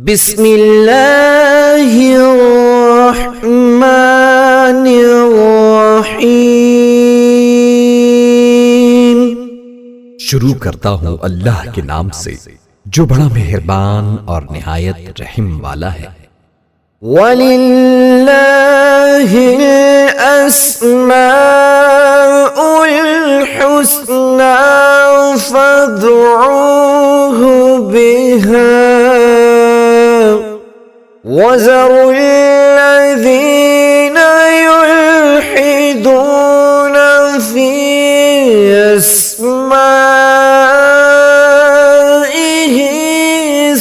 بسم اللہ الرحمن الرحیم۔ شروع کرتا ہوں اللہ کے نام سے جو بڑا مہربان اور نہایت رحم والا ہے۔ وَلِلَّهِ الْأَسْمَاءُ الْحُسْنَى فَادْعُوهُ بِهَا وَذَرُوا الَّذِينَ يُلْحِدُونَ فِي أَسْمَائِهِ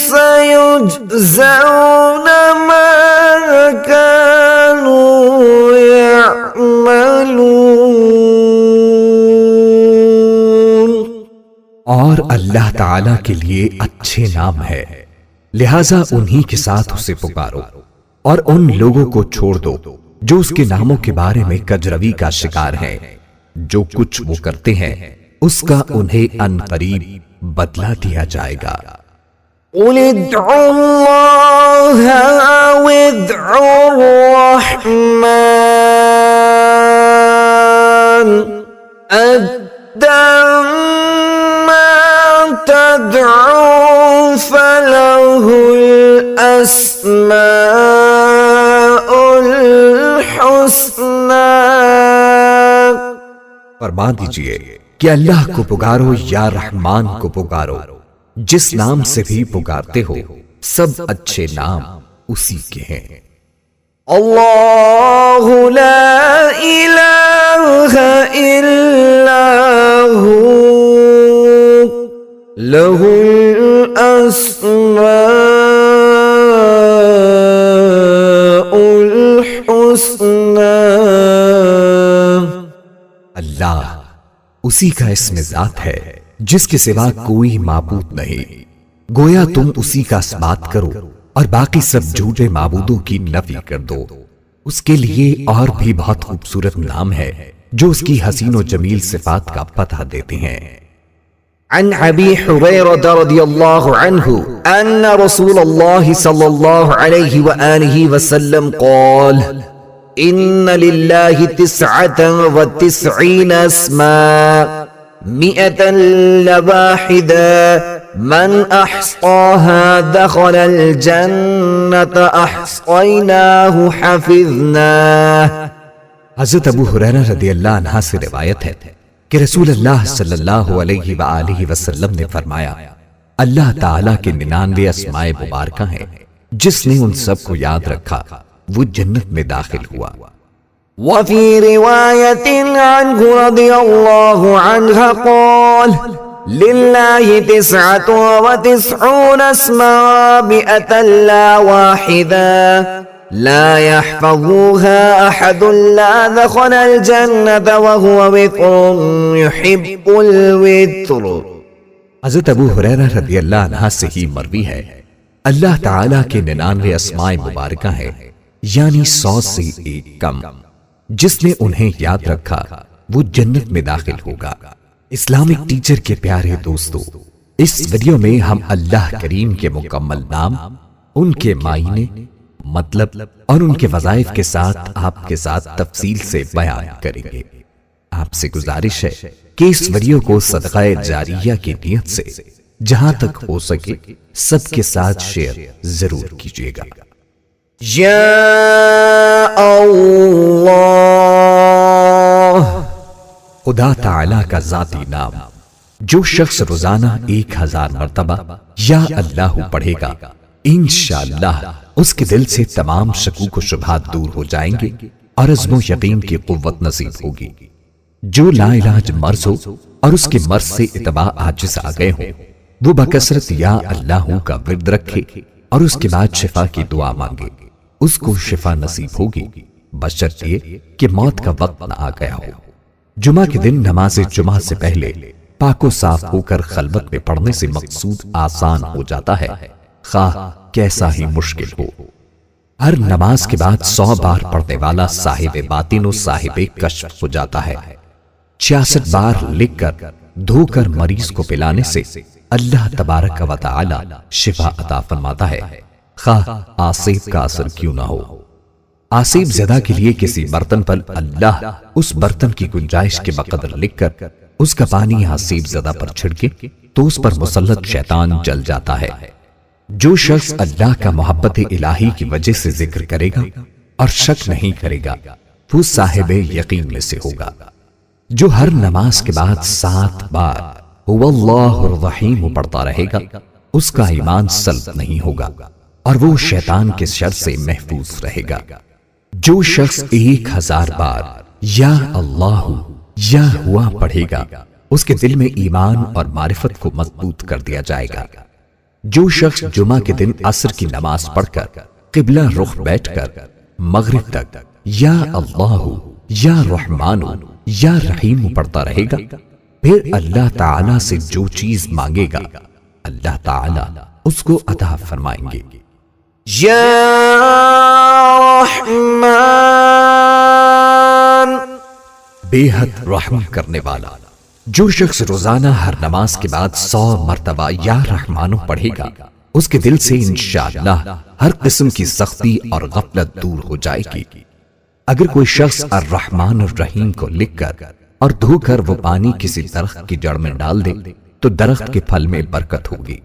سَيُجْزَوْنَ مَا كَانُوا يَعْمَلُونَ۔ اور اللہ تعالی کے لیے اچھے نام ہے، لہذا انہی کے ساتھ اسے پکارو، اور ان لوگوں کو چھوڑ دو جو اس کے ناموں کے بارے میں کجروی کا شکار ہیں۔ جو کچھ وہ کرتے ہیں اس کا انہیں ان قریب بدلہ دیا جائے گا۔ قُلِ ادْعُوا اللَّهَ أَوِ ادْعُوا الرَّحْمَنَ أَيًّمَّا تَدْعُوا فَلَهُ الْأَسْمَاءُ الْحُسْنَى۔ فرما دیجئے کہ اللہ کو پکارو یا رحمان کو پکارو، جس نام سے بھی پکارتے ہو سب اچھے نام اسی کے ہیں۔ اللہ لا الہ الا ہو لہ الاسماء الحسنى۔ اللہ اسی کا اسم ذات ہے جس کے سوا کوئی معبود نہیں۔ گویا تم اسی کا اثبات کرو اور باقی سب جھوٹے معبودوں کی نفی کر دو۔ اس کے لیے اور بھی بہت خوبصورت نام ہے جو اس کی حسین و جمیل صفات کا پتہ دیتے ہیں۔ عن ابی حریرہ رضی اللہ عنہ ان رسول اللہ صلی اللہ علیہ وآلہ وسلم قال ان للہ 99 اسماء 100 لواحدہ من احصاها دخل الجنة احصیناہ حفظناہ۔ حضرت ابو ہریرہ رضی اللہ عنہ سے روایت ہے کہ رسول اللہ صلی اللہ علیہ وآلہ وسلم نے فرمایا، اللہ تعالیٰ کے 99 اسماء مبارکہ ہیں، جس نے ان سب کو یاد رکھا وہ جنت میں داخل ہوا۔ وفي رواية عنه رضي الله عنها قال لله 99 اسماء 100 لا واحدة لا يحفظها أحد لا دخل الجنة وهو وتر يحب الوتر۔ حضرت ابو ہریرہ رضی اللہ عنہ سے ہی مروی ہے، اللہ تعالیٰ کے 99 اسماء مبارکہ ہیں، یعنی 100 سے ایک کم، جس نے انہیں یاد رکھا وہ جنت میں داخل ہوگا۔ اسلامک ٹیچر کے پیارے دوستو، اس ویڈیو میں ہم اللہ کریم کے مکمل نام، ان کے معنی، مطلب اور ان کے وظائف کے ساتھ آپ کے ساتھ تفصیل سے بیان کریں گے۔ آپ سے گزارش ہے کہ اس ویڈیو کو صدقہ جاریہ کی نیت سے جہاں تک ہو سکے سب کے ساتھ شیئر ضرور کیجیے گا۔ یا اللہ، خدا تعالیٰ کا ذاتی نام جو شخص روزانہ 1000 مرتبہ یا اللہ پڑھے گا، انشاءاللہ اس کے دل سے تمام شکوک و شبہات دور ہو جائیں گے اور عزم و یقین کی قوت نصیب ہوگی۔ جو لا علاج مرض ہو اور اس کے مرض سے اتباع عاجز آ گئے ہوں، وہ بکثرت یا اللہ کا ورد رکھے اور اس کے بعد شفا کی دعا مانگے، اس کو شفا نصیب ہوگی، بشرط یہ کہ موت کا وقت نہ آ گیا ہو۔ جمعہ کے دن نماز جمعہ سے پہلے پاک و صاف ہو کر خلوت میں پڑھنے سے مقصود آسان ہو جاتا ہے، خواہ کیسا ہی مشکل ہو۔ ہر نماز کے بعد 100 بار پڑھنے والا صاحب باطن و صاحب کشف ہو جاتا ہے۔ 66 بار لکھ کر دھو کر مریض کو پلانے سے اللہ تبارک و تعالی شفا عطا فرماتا ہے۔ خواہ آسیب کا اثر کیوں نہ ہو۔ آسیب زدہ کے لیے کسی برتن پر اللہ اس برتن کی گنجائش کے بقدر لکھ کر اس کا پانی آسیب زدہ پر چھڑکے تو اس پر مسلط شیطان جل جاتا ہے۔ جو شخص اللہ کا محبت الہی کی وجہ سے ذکر کرے گا اور شک نہیں کرے گا وہ صاحب یقین میں سے ہوگا۔ جو ہر نماز کے بعد 7 بار هو اللہ الرحیم پڑھتا رہے گا اس کا ایمان سلب نہیں ہوگا اور وہ شیطان کے شر سے محفوظ رہے گا۔ جو شخص 1000 بار یا اللہ یا ہوا پڑھے گا اس کے دل میں ایمان اور معرفت کو مضبوط کر دیا جائے گا۔ جو شخص جمعہ کے دن عصر کی نماز پڑھ کر قبلہ رخ بیٹھ کر مغرب تک یا اللہ یا رحمان یا رحیم پڑھتا رہے گا پھر اللہ تعالی سے جو چیز مانگے گا اللہ تعالی اس کو عطا فرمائیں گے۔ یا رحمان، بے حد رحم کرنے والا۔ جو شخص روزانہ ہر نماز کے بعد 100 مرتبہ یا رحمانو پڑھے گا اس کے دل سے انشاءاللہ ہر قسم کی سختی اور غفلت دور ہو جائے گی۔ اگر کوئی شخص الرحمن الرحیم کو لکھ کر اور دھو کر وہ پانی کسی درخت کی جڑ میں ڈال دے تو درخت کے پھل میں برکت ہوگی۔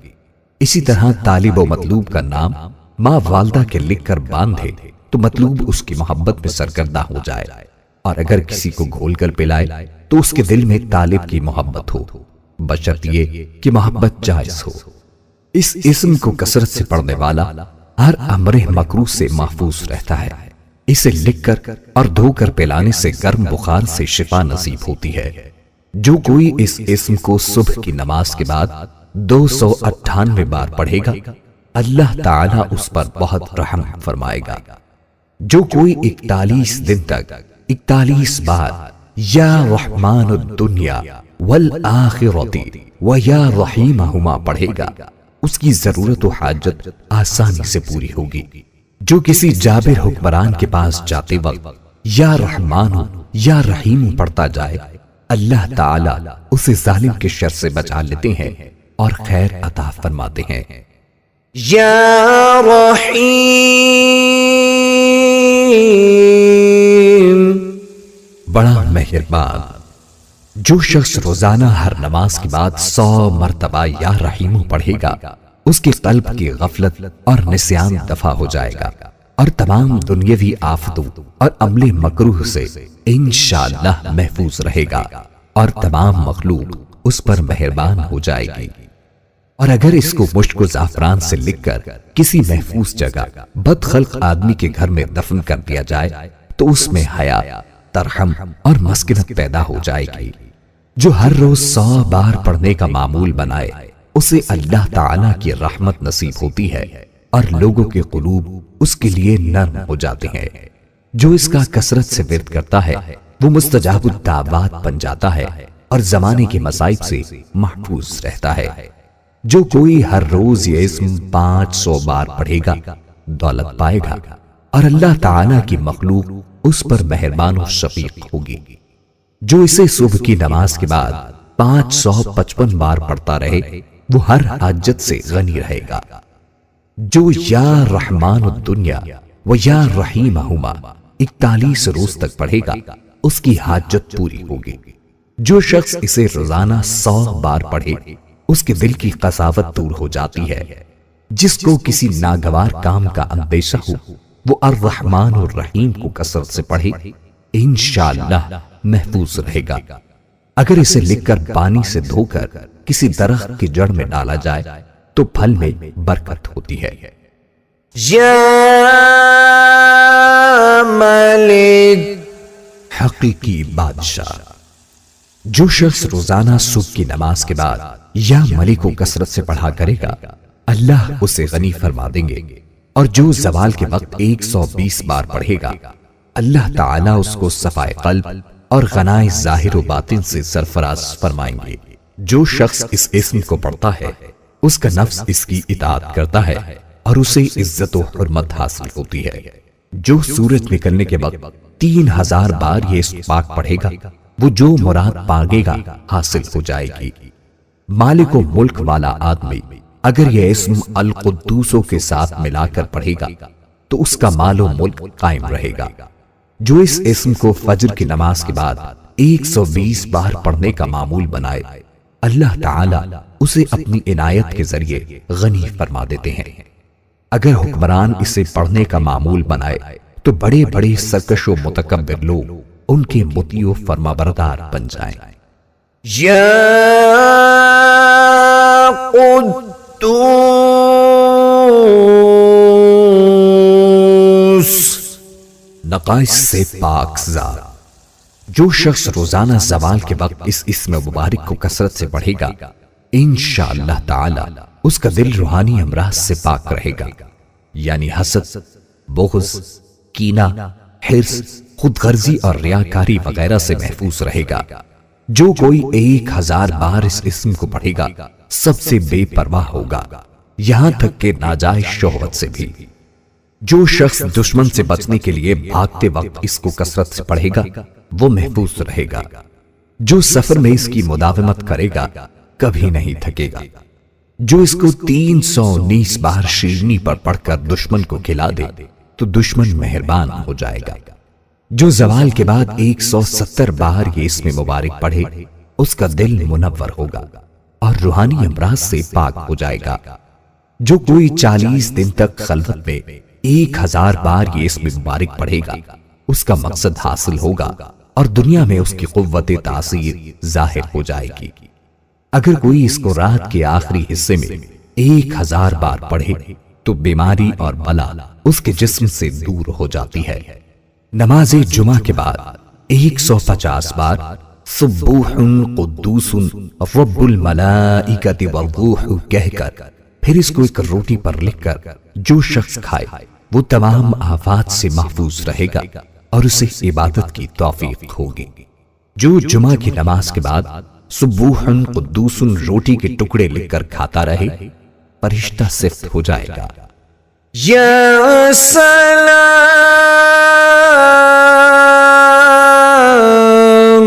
اسی طرح طالب و مطلوب کا نام ماں والدہ کے لکھ کر باندھے تو مطلوب اس کی محبت میں سرگردہ ہو جائے، اور اگر کسی کو گھول کر پلائے تو اس کے دل میں طالب کی محبت ہو، بشرط یہ کہ محبت جائز ہو۔ اس اسم کو کثرت سے پڑھنے والا ہر امر مکروہ سے محفوظ رہتا ہے۔ اسے لکھ کر اور دھو کر پلانے سے گرم بخار سے شفا نصیب ہوتی ہے۔ جو کوئی اس اسم کو صبح کی نماز کے بعد 298 بار پڑھے گا اللہ تعالیٰ اس پر بہت رحم فرمائے گا۔ جو کوئی 41 دن تک 41 بار یا رحمان الدنیا والآخرۃ و یا رحیمہما پڑھے گا اس کی ضرورت و حاجت آسانی سے پوری ہوگی۔ جو کسی جابر حکمران کے پاس جاتے وقت یا رحمان یا رحیم پڑھتا جائے اللہ تعالی اسے ظالم کے شر سے بچا لیتے ہیں اور خیر عطا فرماتے ہیں۔ یا رحیم، بڑا مہربان۔ جو شخص روزانہ ہر نماز کے بعد 100 مرتبہ یا رحیم پڑھے گا اس کے قلب کی غفلت اور نسیان دفع ہو جائے گا اور تمام دنیاوی آفتوں اور عمل مکروہ سے انشاءاللہ محفوظ رہے گا اور تمام مخلوق اس پر مہربان ہو جائے گی۔ اور اگر اس کو مشک و زعفران سے لکھ کر کسی محفوظ جگہ بدخلق آدمی کے گھر میں دفن کر دیا جائے تو اس میں حیا، ترحم اور مسکنت پیدا ہو جائے گی۔ جو ہر روز 100 بار پڑھنے کا معمول بنائے اسے اللہ تعالیٰ کی رحمت نصیب ہوتی ہے اور لوگوں کے قلوب اس کے لیے نرم ہو جاتے ہیں۔ جو اس کا کثرت سے ورد کرتا ہے وہ مستجاب الدعوات بن جاتا ہے اور زمانے کے مصائب سے محفوظ رہتا ہے۔ جو کوئی ہر روز یہ اسم 500 بار پڑھے گا دولت پائے گا اور اللہ تعالیٰ کی مخلوق اس پر مہربان و شفیق ہوگی۔ جو اسے صبح کی نماز کے بعد 555 بار پڑھتا رہے وہ ہر حاجت سے غنی رہے گا۔ جو یا رحمان الدنیا و یا رحیمہما 41 روز تک پڑھے گا اس کی حاجت پوری ہوگی۔ جو شخص اسے روزانہ 100 بار پڑھے اس کے دل کی قساوت دور ہو جاتی ہے۔ جس کو کسی ناگوار کام کا اندیشہ ہو وہ الرحمن الرحیم کو کثرت سے پڑھے انشاءاللہ محفوظ رہے گا۔ اگر اسے لکھ کر پانی سے دھو کر کسی درخت کی جڑ میں ڈالا جائے تو پھل میں برکت ہوتی ہے۔ یا ملک، حقیقی بادشاہ۔ جو شخص روزانہ صبح کی نماز کے بعد یا ملک کو کثرت سے پڑھا کرے گا اللہ اسے غنی فرما دیں گے، اور جو زوال کے وقت 120 بار پڑھے گا اللہ تعالیٰ اس کو صفائے قلب اور غنائے ظاہر و باطن سے سرفراز فرمائیں گے۔ جو شخص اس اسم کو پڑھتا ہے اس کا نفس اس کی اطاعت کرتا ہے اور اسے عزت و حرمت حاصل ہوتی ہے۔ جو سورج نکلنے کے وقت 3000 بار یہ اسم پاک پڑھے گا وہ جو مراد مانگے گا حاصل ہو جائے گی۔ مالک و ملک والا آدمی اگر یہ اسم القدوسوں کے ساتھ ملا کر پڑھے گا تو اس کا مال و ملک قائم رہے گا۔ جو اس اسم کو فجر کی نماز کے بعد 120 بار پڑھنے کا معمول بنائے، اللہ تعالی اسے اپنی عنایت کے ذریعے غنی فرما دیتے ہیں۔ اگر حکمران اسے پڑھنے کا معمول بنائے تو بڑے بڑے سرکش و متکبر لوگ ان کے مطیع و فرما بردار بن جائیں۔ یا قدوس، نقائص سے پاک ذات۔ جو شخص روزانہ زوال کے وقت اس اسم مبارک کو کثرت سے پڑھے گا، انشاءاللہ تعالی اس کا دل روحانی امراض سے پاک رہے گا، یعنی حسد، بغض، کینہ، حرص، خود غرضی اور ریاکاری وغیرہ سے محفوظ رہے گا۔ جو کوئی 1000 بار اس اسم کو پڑھے گا سب سے بے پرواہ ہوگا، یہاں تک کہ ناجائز شہوت سے بھی۔ جو شخص دشمن سے بچنے کے لیے بھاگتے وقت اس کو کثرت سے پڑھے گا وہ محفوظ رہے گا۔ جو سفر میں اس کی مداومت کرے گا کبھی نہیں تھکے گا۔ جو اس کو 319 بار شیرنی پر پڑھ کر دشمن کو کھلا دے تو دشمن مہربان ہو جائے گا۔ جو زوال کے بعد 170 بار یہ اسم مبارک پڑھے اس کا دل منور ہوگا اور روحانی امراض سے پاک ہو جائے گا۔ جو کوئی 40 دن تک خلوت میں 1000 بار یہ اسم مبارک پڑھے گا اس کا مقصد حاصل ہوگا اور دنیا میں اس کی قوت تاثیر ظاہر ہو جائے گی۔ اگر کوئی اس کو رات کے آخری حصے میں 1000 بار پڑھے تو بیماری اور بلا اس کے جسم سے دور ہو جاتی ہے۔ نماز جمعہ کے بعد 150 بار سبوح قدوس رب الملائکۃ والروح کہہ کر پھر اس کو ایک روٹی پر لکھ کر جو شخص کھائے وہ تمام آفات سے محفوظ رہے گا اور اسے عبادت کی توفیق ہوگی۔ جو جمعہ کی نماز کے بعد سبوح قدوس روٹی کے ٹکڑے لکھ کر کھاتا رہے فرشتہ صفت ہو جائے گا۔ یا سلام،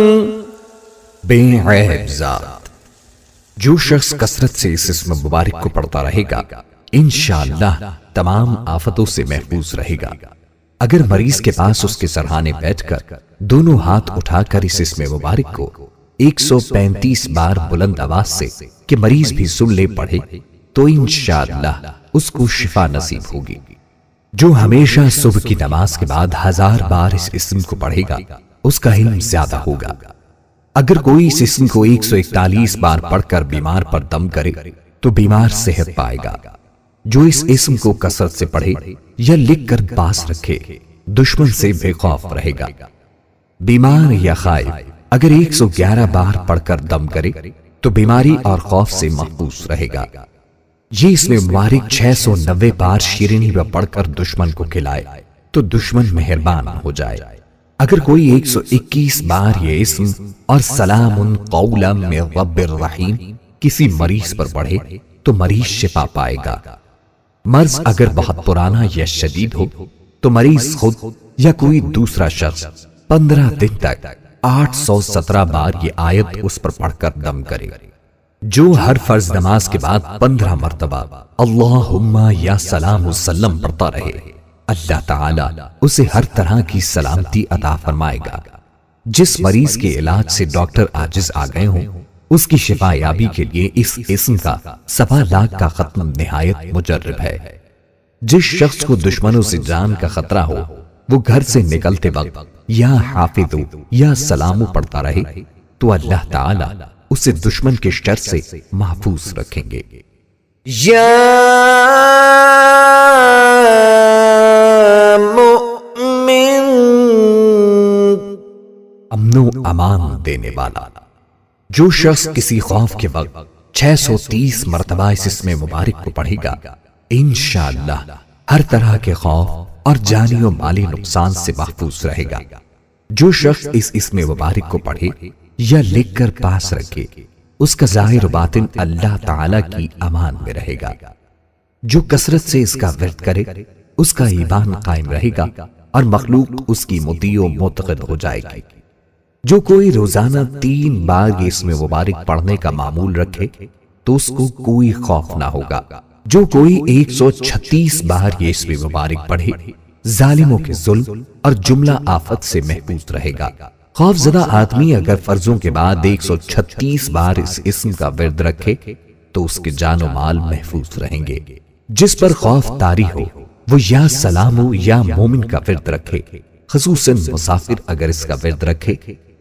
بے عیب ذات۔ جو شخص کثرت سے اس اسم مبارک کو پڑھتا رہے گا انشاءاللہ تمام آفتوں سے محفوظ رہے گا۔ اگر مریض کے پاس اس کے سرہانے بیٹھ کر دونوں ہاتھ اٹھا کر اس اسم مبارک کو 135 بار بلند آواز سے کہ مریض بھی سن لے پڑھے تو انشاءاللہ اس کو شفا نصیب ہوگی۔ جو ہمیشہ صبح کی نماز کے بعد 1000 بار اس اسم کو پڑھے گا اس کا علم زیادہ ہوگا۔ اگر کوئی اس اسم کو 141 بار پڑھ کر بیمار پر دم کرے تو بیمار صحت پائے گا۔ جو اس اسم کو کثرت سے پڑھے یا لکھ کر پاس رکھے دشمن سے بے خوف رہے گا۔ بیمار یا خائف اگر 111 بار پڑھ کر دم کرے تو بیماری اور خوف سے محفوظ رہے گا۔ یہ اسم مبارک 690 بار شیرینی میں پڑھ کر دشمن کو کھلائے تو دشمن مہربان ہو جائے۔ اگر کوئی 121 بار یہ اسم اور سلام قولا من رب الرحیم کسی مریض پر پڑھے تو مریض شفا پائے گا۔ مرض اگر بہت پرانا یا شدید ہو تو مریض خود یا کوئی دوسرا شخص 15 دن تک 817 بار یہ آیت اس پر پڑھ کر دم کرے۔ جو ہر فرض نماز کے بعد 15 مرتبہ اللہم یا سلام وسلم پڑھتا رہے اللہ تعالی اسے ہر طرح کی سلامتی عطا فرمائے گا۔ جس مریض کے علاج سے ڈاکٹر عاجز آ گئے ہوں اس کی شفا یابی کے لیے اس اسم کا 1.25 لاکھ کا ختم نہایت مجرب ہے۔ جس شخص کو دشمنوں سے جان کا خطرہ ہو وہ گھر سے نکلتے وقت یا حافظ یا سلام پڑھتا رہے تو اللہ تعالی اسے دشمن کے شر سے محفوظ رکھیں گے۔ یا مؤمن، امن و امان دینے والا۔ جو شخص کسی خوف کے وقت 630 مرتبہ اس اسم مبارک کو پڑھے گا انشاءاللہ ہر طرح کے خوف اور جانی و مالی نقصان سے محفوظ رہے گا۔ جو شخص اس اسم مبارک کو پڑھے یا لکھ کر پاس رکھے اس کا ظاہر و باطن اللہ تعالی کی امان میں رہے گا۔ جو کثرت سے اس کا ورد کرے اس کا ایمان قائم رہے گا اور مخلوق اس کی مطیع و معتقد ہو جائے گی۔ جو کوئی روزانہ 3 بار یہ اسم مبارک پڑھنے کا معمول رکھے تو اس کو کوئی خوف نہ ہوگا۔ جو کوئی 136 بار یہ اسم مبارک پڑھے ظالموں کے ظلم اور جملہ آفت سے محفوظ رہے گا۔ خوف زدہ آدمی اگر فرضوں کے بعد 136 بار اس اسم کا ورد رکھے تو اس کے جان و مال محفوظ رہیں گے۔ جس پر خوف طاری ہو وہ یا سلام ہو یا مومن کا ورد رکھے، خصوصاً مسافر اگر اس کا ورد رکھے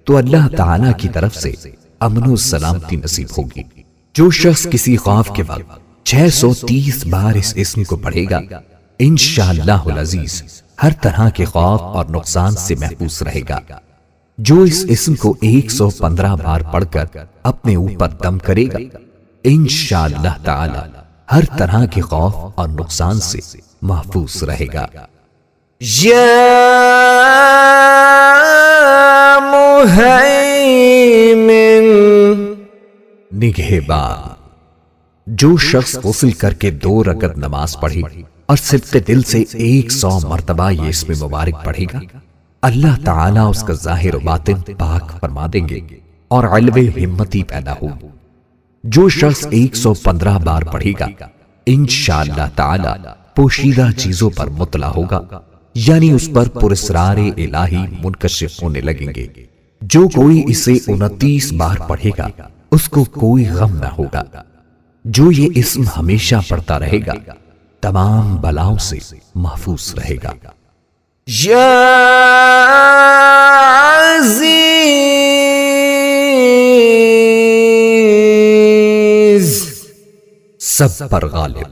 تو اللہ تعالی کی طرف سے امن و سلامتی نصیب ہوگی۔ جو شخص کسی خوف کے وقت 630 بار اس اسم کو پڑھے گا انشاءاللہ العزیز ہر طرح کے خوف اور نقصان سے محفوظ رہے گا۔ جو اس اسم کو 115 بار پڑھ کر اپنے اوپر دم کرے گا انشاءاللہ تعالی ہر طرح کے خوف اور نقصان سے محفوظ رہے گا۔ یا مہیمن، نگہبان۔ جو شخص غسل کر کے 2 رکعت نماز پڑھی اور صدق دل سے 100 مرتبہ یہ اسم مبارک پڑھے گا، اللہ تعالیٰ اس کا ظاہر و باطن پاک فرما دیں گے اور علو ہمتی پیدا ہوگی۔ جو شخص 115 بار پڑھے گا انشاءاللہ تعالیٰ پوشیدہ چیزوں پر مطلع ہوگا، یعنی اس پر پراسرار الہی منکشف ہونے لگیں گے۔ جو کوئی اسے 29 بار پڑھے گا اس کو کوئی غم نہ ہوگا۔ جو یہ اسم ہمیشہ پڑھتا رہے گا تمام بلاؤں سے محفوظ رہے گا۔ یا عزیز، سب پر غالب۔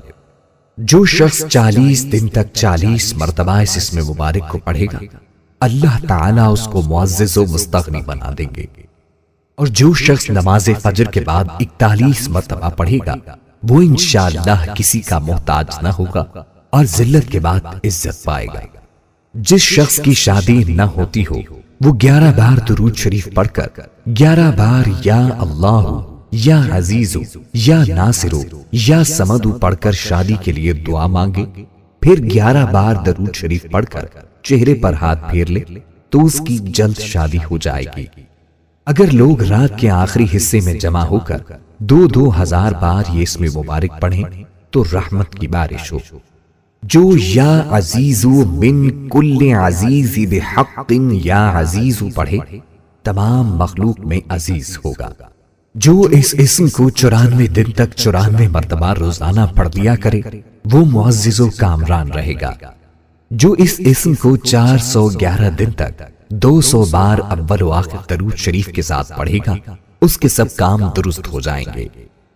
جو شخص 40 دن تک 40 مرتبہ اس اسم مبارک کو پڑھے گا اللہ تعالیٰ اس کو معزز و مستغنی بنا دیں گے۔ اور جو شخص نماز فجر کے بعد 41 مرتبہ پڑھے گا وہ انشاءاللہ کسی کا محتاج نہ ہوگا اور ذلت کے بعد عزت پائے گا۔ جس شخص کی شادی نہ ہوتی ہو وہ 11 بار درود شریف پڑھ کر 11 بار یا اللہ یا عزیز یا ناصر یا صمد پڑھ کر شادی کے لیے دعا مانگے، پھر 11 بار درود شریف پڑھ کر چہرے پر ہاتھ پھیر لے تو اس کی جلد شادی ہو جائے گی۔ اگر لوگ رات کے آخری حصے میں جمع ہو کر 2000 بار یہ اسم مبارک پڑھیں تو رحمت کی بارش ہو۔ جو یا عزیز من کل عزیز بحق یا عزیز پڑھے تمام مخلوق میں عزیز ہوگا۔ جو اس اسم کو 94 دن تک 94 مرتبہ روزانہ پڑھ لیا کرے وہ معزز و کامران رہے گا۔ جو اس اسم کو 411 دن تک 200 بار اول و آخر درود شریف کے ساتھ پڑھے گا اس کے سب کام درست ہو جائیں گے۔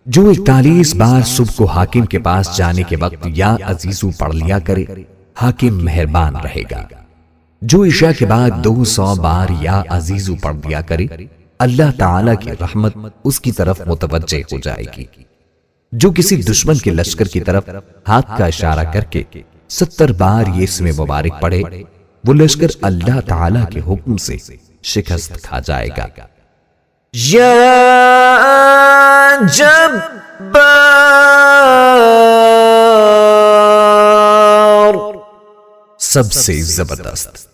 جو 41 بار صبح کو حاکم کے پاس جانے کے وقت یا عزیزو پڑھ لیا کرے حاکم مہربان رہے گا۔ جو عشاء کے بعد 200 بار یا عزیزو پڑھ لیا کرے اللہ تعالیٰ کی رحمت اس کی طرف متوجہ ہو جائے گی۔ جو کسی دشمن کے لشکر کی طرف ہاتھ کا اشارہ کر کے 70 بار یہ اسم مبارک پڑھے وہ لشکر اللہ تعالیٰ کے حکم سے شکست کھا جائے گا۔ یا جبار، سب سے زبردست۔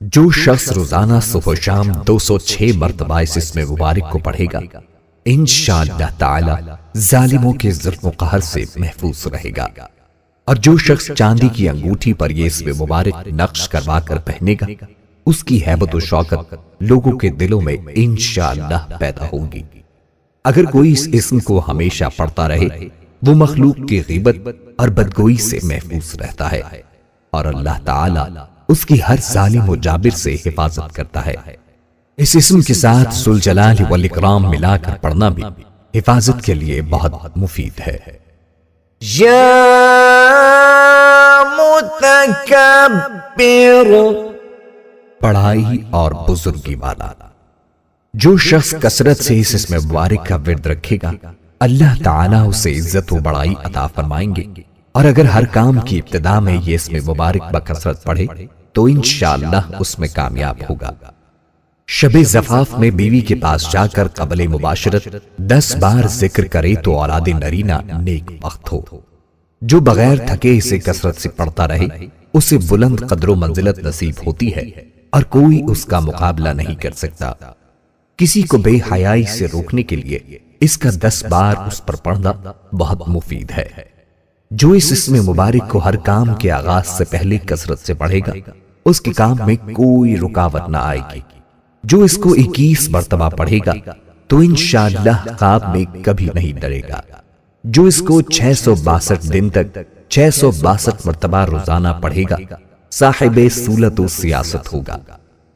جو شخص روزانہ صبح و شام 206 مرتبہ اس اسم مبارک کو پڑھے گا انشاءاللہ تعالی ظالموں کے ظلم و قہر سے محفوظ رہے گا۔ اور جو شخص چاندی کی انگوٹھی پر یہ اسم مبارک نقش کروا کر پہنے گا اس کی ہیبت و شوکت لوگوں کے دلوں میں انشاءاللہ پیدا ہوگی۔ اگر کوئی اس اسم کو ہمیشہ پڑھتا رہے وہ مخلوق کی غیبت اور بدگوئی سے محفوظ رہتا ہے اور اللہ تعالی اس کی ہر ظالم و جابر سے حفاظت کرتا ہے۔ اس اسم کے ساتھ ذوالجلال والاکرام ملا کر پڑھنا بھی حفاظت کے لیے بہت مفید ہے۔ یا متکبر، بڑائی اور بزرگی والا۔ جو شخص کثرت سے اس اسم مبارک کا ورد رکھے گا اللہ تعالیٰ اسے عزت و بڑائی عطا فرمائیں گے، اور اگر ہر کام کی ابتدا میں یہ اسم مبارک بکثرت پڑھے تو انشاءاللہ اس میں کامیاب ہوگا۔ شب زفاف میں بیوی کے پاس جا کر قبل مباشرت 10 بار ذکر کرے تو اولاد نرینہ نیک بخت ہو۔ جو بغیر تھکے اسے کثرت سے پڑھتا رہے اسے بلند قدر و منزلت نصیب ہوتی ہے اور کوئی اس کا مقابلہ نہیں کر سکتا۔ کسی کو بے حیائی سے روکنے کے لیے اس کا 10 بار اس پر پڑھنا بہت مفید ہے۔ جو اس اسم مبارک کو ہر کام کے آغاز سے پہلے کثرت سے پڑھے گا اس کے کام میں کوئی رکاوٹ نہ آئے گی۔ جو اس کو 21 مرتبہ پڑھے گا تو انشاءاللہ خواب میں کبھی نہیں ڈرے گا۔ جو اس کو 662 دن تک 662 مرتبہ روزانہ پڑھے گا صاحب سولت و سیاست ہوگا۔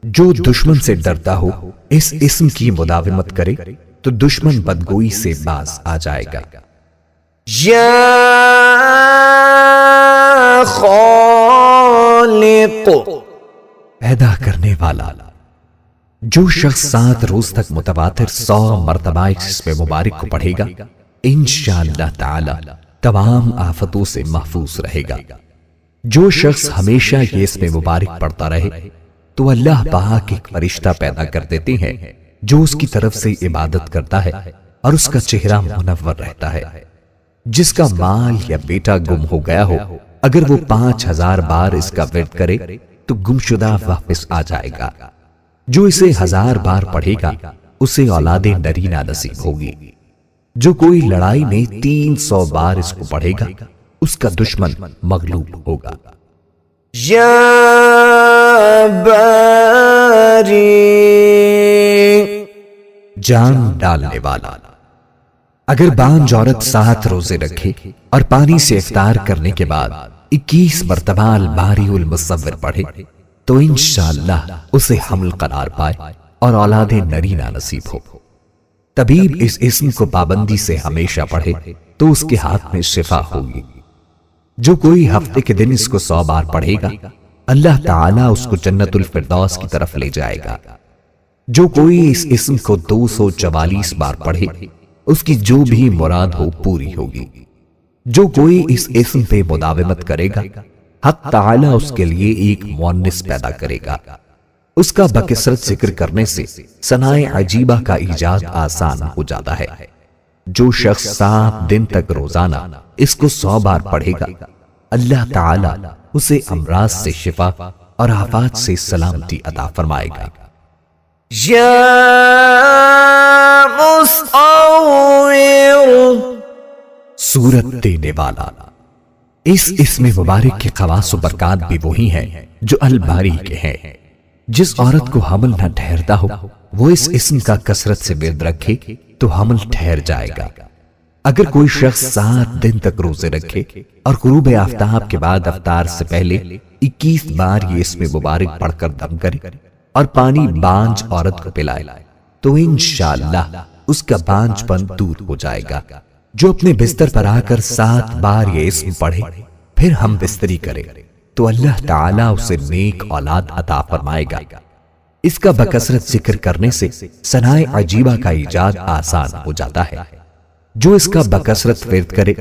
جو دشمن سے ڈرتا ہو اس اسم کی مداومت کرے تو دشمن بدگوئی سے باز آ جائے گا۔ یا خالق، پیدا کرنے والا۔ جو شخص 7 روز تک متواتر 100 مرتبہ اس اسم مبارک کو پڑھے گا انشاءاللہ تعالی تمام آفتوں سے محفوظ رہے گا۔ جو شخص ہمیشہ یہ اسم مبارک پڑھتا رہے تو اللہ پاک ایک فرشتہ پیدا کر دیتے ہیں جو اس کی طرف سے عبادت کرتا ہے اور اس کا چہرہ منور رہتا ہے۔ جس کا مال یا بیٹا گم ہو گیا ہو اگر وہ 5000 بار اس کا ورد کرے تو گمشدہ واپس آ جائے گا۔ جو اسے 1000 بار پڑھے گا اسے اولاد نرینہ نصیب ہوگی۔ جو کوئی لڑائی میں 300 بار اس کو پڑھے گا اس کا دشمن مغلوب ہوگا۔ یا باری، جان ڈالنے والا۔ اگر بانجھ عورت 7 روزے رکھے اور پانی سے افطار کرنے کے بعد 21 مرتبہ الباری المصور پڑھے تو انشاءاللہ اسے حمل قرار پائے اور اولاد نرینہ نصیب ہو۔ طبیب اس اسم کو پابندی سے ہمیشہ پڑھے تو اس کے ہاتھ میں شفا ہوگی۔ جو کوئی ہفتے کے دن اس کو 100 بار پڑھے گا اللہ تعالیٰ اس کو جنت الفردوس کی طرف لے جائے گا۔ جو کوئی اس اسم کو 244 بار پڑھے اس کی جو بھی مراد ہو پوری ہوگی۔ جو کوئی اس اسم پہ مداومت کرے گا حق تعالیٰ اس کے لیے ایک مؤنث پیدا کرے گا۔ اس کا بکثرت ذکر کرنے سے ثنائے عجیبہ کا ایجاد آسان ہو جاتا ہے۔ جو شخص 7 دن تک روزانہ اس کو 100 بار پڑھے گا اللہ تعالیٰ اسے امراض سے شفا اور آفات سے سلامتی عطا فرمائے گا۔ یا مصور، صورت دینے والا۔ اس اسم مبارک کے خواص و برکات بھی وہی ہیں جو الباری کے ہیں۔ جس عورت کو حمل نہ ٹھہرتا ہو وہ اس اسم کا کثرت سے ورد رکھے تو حمل ٹھہر جائے گا۔ اگر کوئی شخص 7 دن تک روزے رکھے اور غروب آفتاب کے بعد افطار سے پہلے 21 بار یہ اسم مبارک پڑھ کر دم کرے اور پانی بانجھ عورت کو پلائے تو انشاءاللہ اس کا بانجھ پن دور ہو جائے گا۔ جو اپنے بستر پر آ کر 7 بار یہ اسم پڑھے پھر ہم بستری کرے تو اللہ تعالیٰ اسے نیک اولاد عطا فرمائے گا۔ اس کا بکثرت ذکر کرنے سے ثنائے عجیبہ کا ایجاد آسان ہو جاتا ہے۔ جو اس کا بکثرت ورد کرے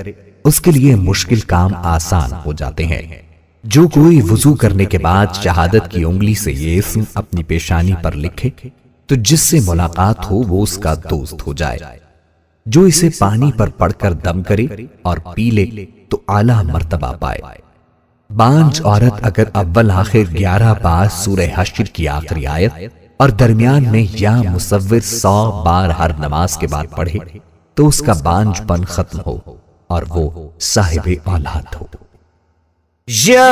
اس کے لیے مشکل کام آسان ہو جاتے ہیں۔ جو کوئی وضو کرنے کے بعد شہادت کی انگلی سے یہ اسم اپنی پیشانی پر لکھے تو جس سے ملاقات ہو وہ اس کا دوست ہو جائے۔ جو اسے پانی پر پڑھ کر دم کرے اور پی لے تو اعلیٰ مرتبہ پائے۔ بانجھ عورت اگر اول آخر 11 بار سورہ حشر کی آخری آیت اور درمیان میں یا مصور 100 بار ہر نماز کے بعد پڑھے تو اس کا بانجھ پن ختم ہو اور وہ صاحب اولاد ہو۔ یا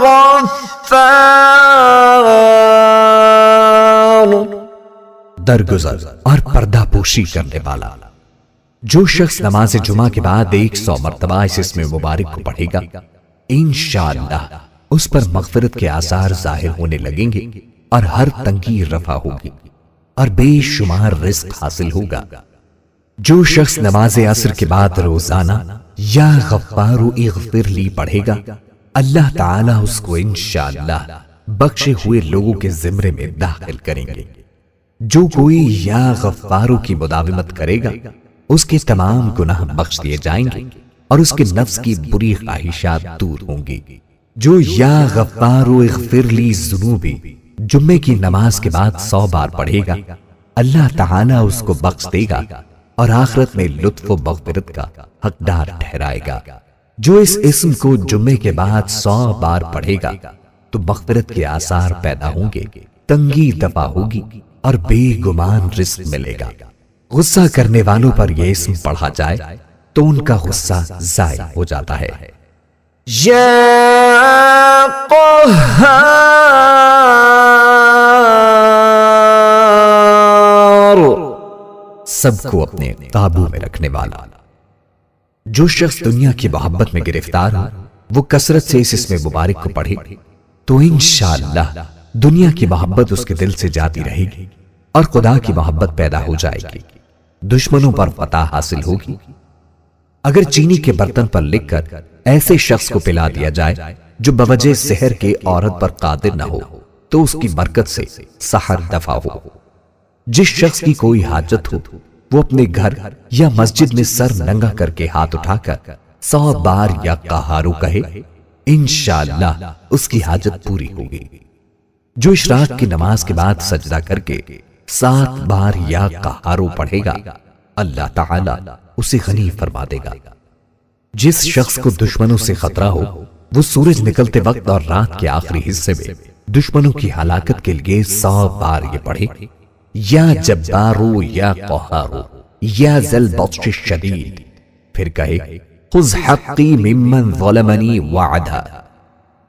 غفار، درگزر اور پردہ پوشی کرنے والا۔ جو شخص نماز جمعہ کے بعد 100 مرتبہ اس اسم مبارک کو پڑھے گا انشاءاللہ اس پر مغفرت کے آثار ظاہر ہونے لگیں گے اور ہر تنگی رفع ہوگی اور بے شمار رزق حاصل ہوگا۔ جو شخص نماز عصر کے بعد روزانہ یا غفار اغفر لی پڑھے گا اللہ تعالیٰ اس کو انشاءاللہ بخشے ہوئے لوگوں کے زمرے میں داخل کریں گے۔ جو کوئی یا غفارو کی مداومت کرے گا اس کے تمام گناہ بخش دیے جائیں گے اور اس کے نفس کی بری خواہشات دور ہوں گی۔ جو یا غفار اغفر لی ذنوبی جمعے کی نماز کے بعد 100 بار پڑھے گا اللہ تعالیٰ اس کو بخش دے گا اور آخرت میں لطف و مغفرت کا حقدار ٹھہرائے گا۔ جو اس اسم کو جمعے کے بعد 100 بار پڑھے گا تو مغفرت کے آثار پیدا ہوں گے، تنگی دفع ہوگی اور بے گمان رزق ملے گا۔ غصہ کرنے والوں پر یہ اسم پڑھا جائے تو ان کا غصہ ضائع ہو جاتا ہے۔ یا قہار، سب کو اپنے قابو میں رکھنے والا۔ جو شخص دنیا کی محبت میں گرفتار ہو وہ کثرت سے اس اسم مبارک کو پڑھے تو انشاءاللہ دنیا کی محبت اس کے دل سے جاتی رہے گی اور خدا کی محبت پیدا ہو جائے گی، دشمنوں پر فتح حاصل ہوگی۔ اگر چینی کے برتن پر لکھ کر ایسے شخص کو پلا دیا جائے جو بوجہ سحر کے عورت پر قادر نہ ہو تو اس کی برکت سے سحر دفع ہو۔ جس شخص کی کوئی حاجت ہو وہ اپنے گھر یا مسجد میں سر ننگا کر کے ہاتھ اٹھا کر 100 بار یا قہارو کہے، انشاءاللہ اس کی حاجت پوری ہوگی۔ جو اشراق کی نماز کے بعد سجدہ کر کے 7 بار یا قہارو پڑھے گا اللہ تعالی اسے غنی فرما دے گا۔ جس شخص کو دشمنوں سے خطرہ ہو وہ سورج نکلتے وقت اور رات کے آخری حصے میں دشمنوں کی ہلاکت کے لیے 100 بار یہ پڑھے، یا جبارو یا قہارو یا ذل بطش الشدید، پھر کہے خذ حقی ممن ظلمنی وعدا۔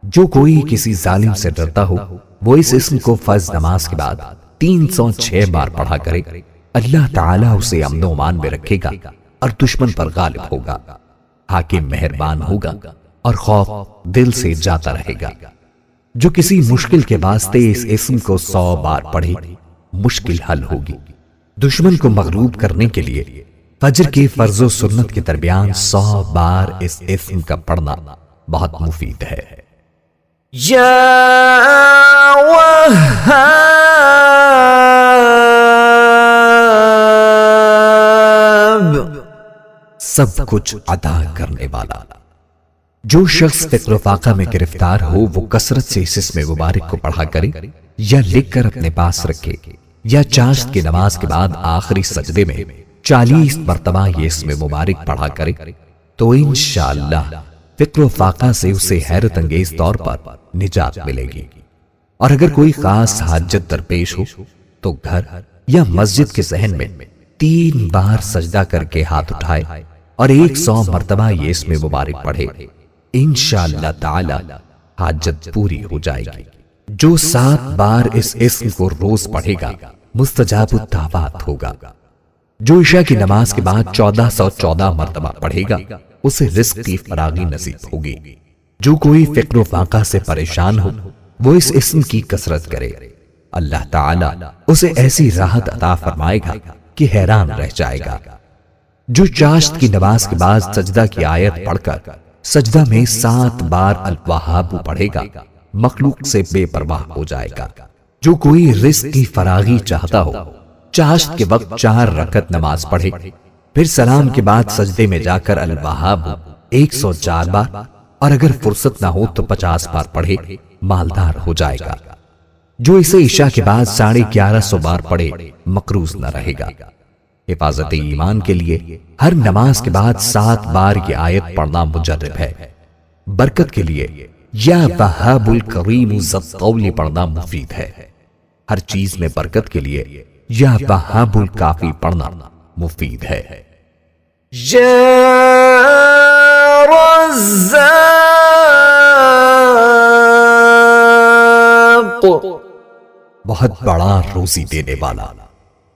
جو کوئی کسی ظالم سے ڈرتا ہو وہ اس اسم کو فرض نماز کے بعد 306 بار پڑھا کرے، اللہ تعالیٰ اسے امن و امان میں رکھے گا اور دشمن پر غالب ہوگا، حاکم مہربان ہوگا اور خوف دل سے جاتا رہے گا۔ جو کسی مشکل کے واسطے اس اسم کو 100 بار پڑھے مشکل حل ہوگی۔ دشمن کو مغلوب کرنے کے لیے فجر کے فرض و سنت کے درمیان 100 بار اس اسم کا پڑھنا بہت مفید ہے۔ یا وہاب، سب کچھ عطا کرنے والا۔ جو شخص فقر و فاقہ میں گرفتار ہو وہ کثرت سے اس اسم مبارک کو پڑھا کرے یا لکھ کر اپنے پاس رکھے، یا چاشت کی نماز کے بعد آخری سجدے میں 40 مرتبہ یہ اسم مبارک پڑھا کرے تو انشاءاللہ فقر و فاقہ سے اسے حیرت انگیز طور پر نجات ملے گی۔ اور اگر کوئی خاص حاجت درپیش ہو تو گھر یا مسجد کے صحن میں 3 بار سجدہ کر کے ہاتھ اٹھائے اور 100 مرتبہ یہ اسم مبارک پڑھے، انشاءاللہ تعالی حاجت پوری ہو جائے گی۔ جو 7 بار اس اسم کو روز پڑھے گا مستجاب الدعوات ہوگا۔ جو عشاء کی نماز کے بعد 1414 مرتبہ پڑھے گا اسے رزق کی فراغی نصیب ہوگی۔ جو کوئی فقر و فاقہ سے پریشان ہو وہ اس اسم کی کثرت کرے، اللہ تعالی اسے ایسی راحت عطا فرمائے گا کہ حیران رہ جائے گا۔ جو چاشت کی نماز کے بعد سجدہ کی آیت پڑھ کر سجدہ میں 7 بار الوہاب پڑھے گا مخلوق سے بے پرواہ ہو جائے گا۔ جو کوئی رزق کی فراغی چاہتا ہو چاشت کے وقت 4 رکعت نماز پڑھے، پھر سلام کے بعد سجدے میں جا کر الوہاب 104 بار اور اگر فرصت نہ ہو تو 50 بار پڑھے، مالدار ہو جائے گا۔ جو اسے عشاء کے بعد 1150 بار پڑھے مقروض نہ رہے گا۔ حفاظت ایمان کے لیے ہر نماز کے بعد 7 بار یہ آیت پڑھنا مجرب ہے۔ برکت کے لیے یا وہاب الکریم ذی الطول پڑھنا مفید ہے۔ ہر چیز میں برکت کے لیے یا وہاب الکافی پڑھنا مفید ہے۔ یا رزاق، بہت بڑا روزی دینے والا۔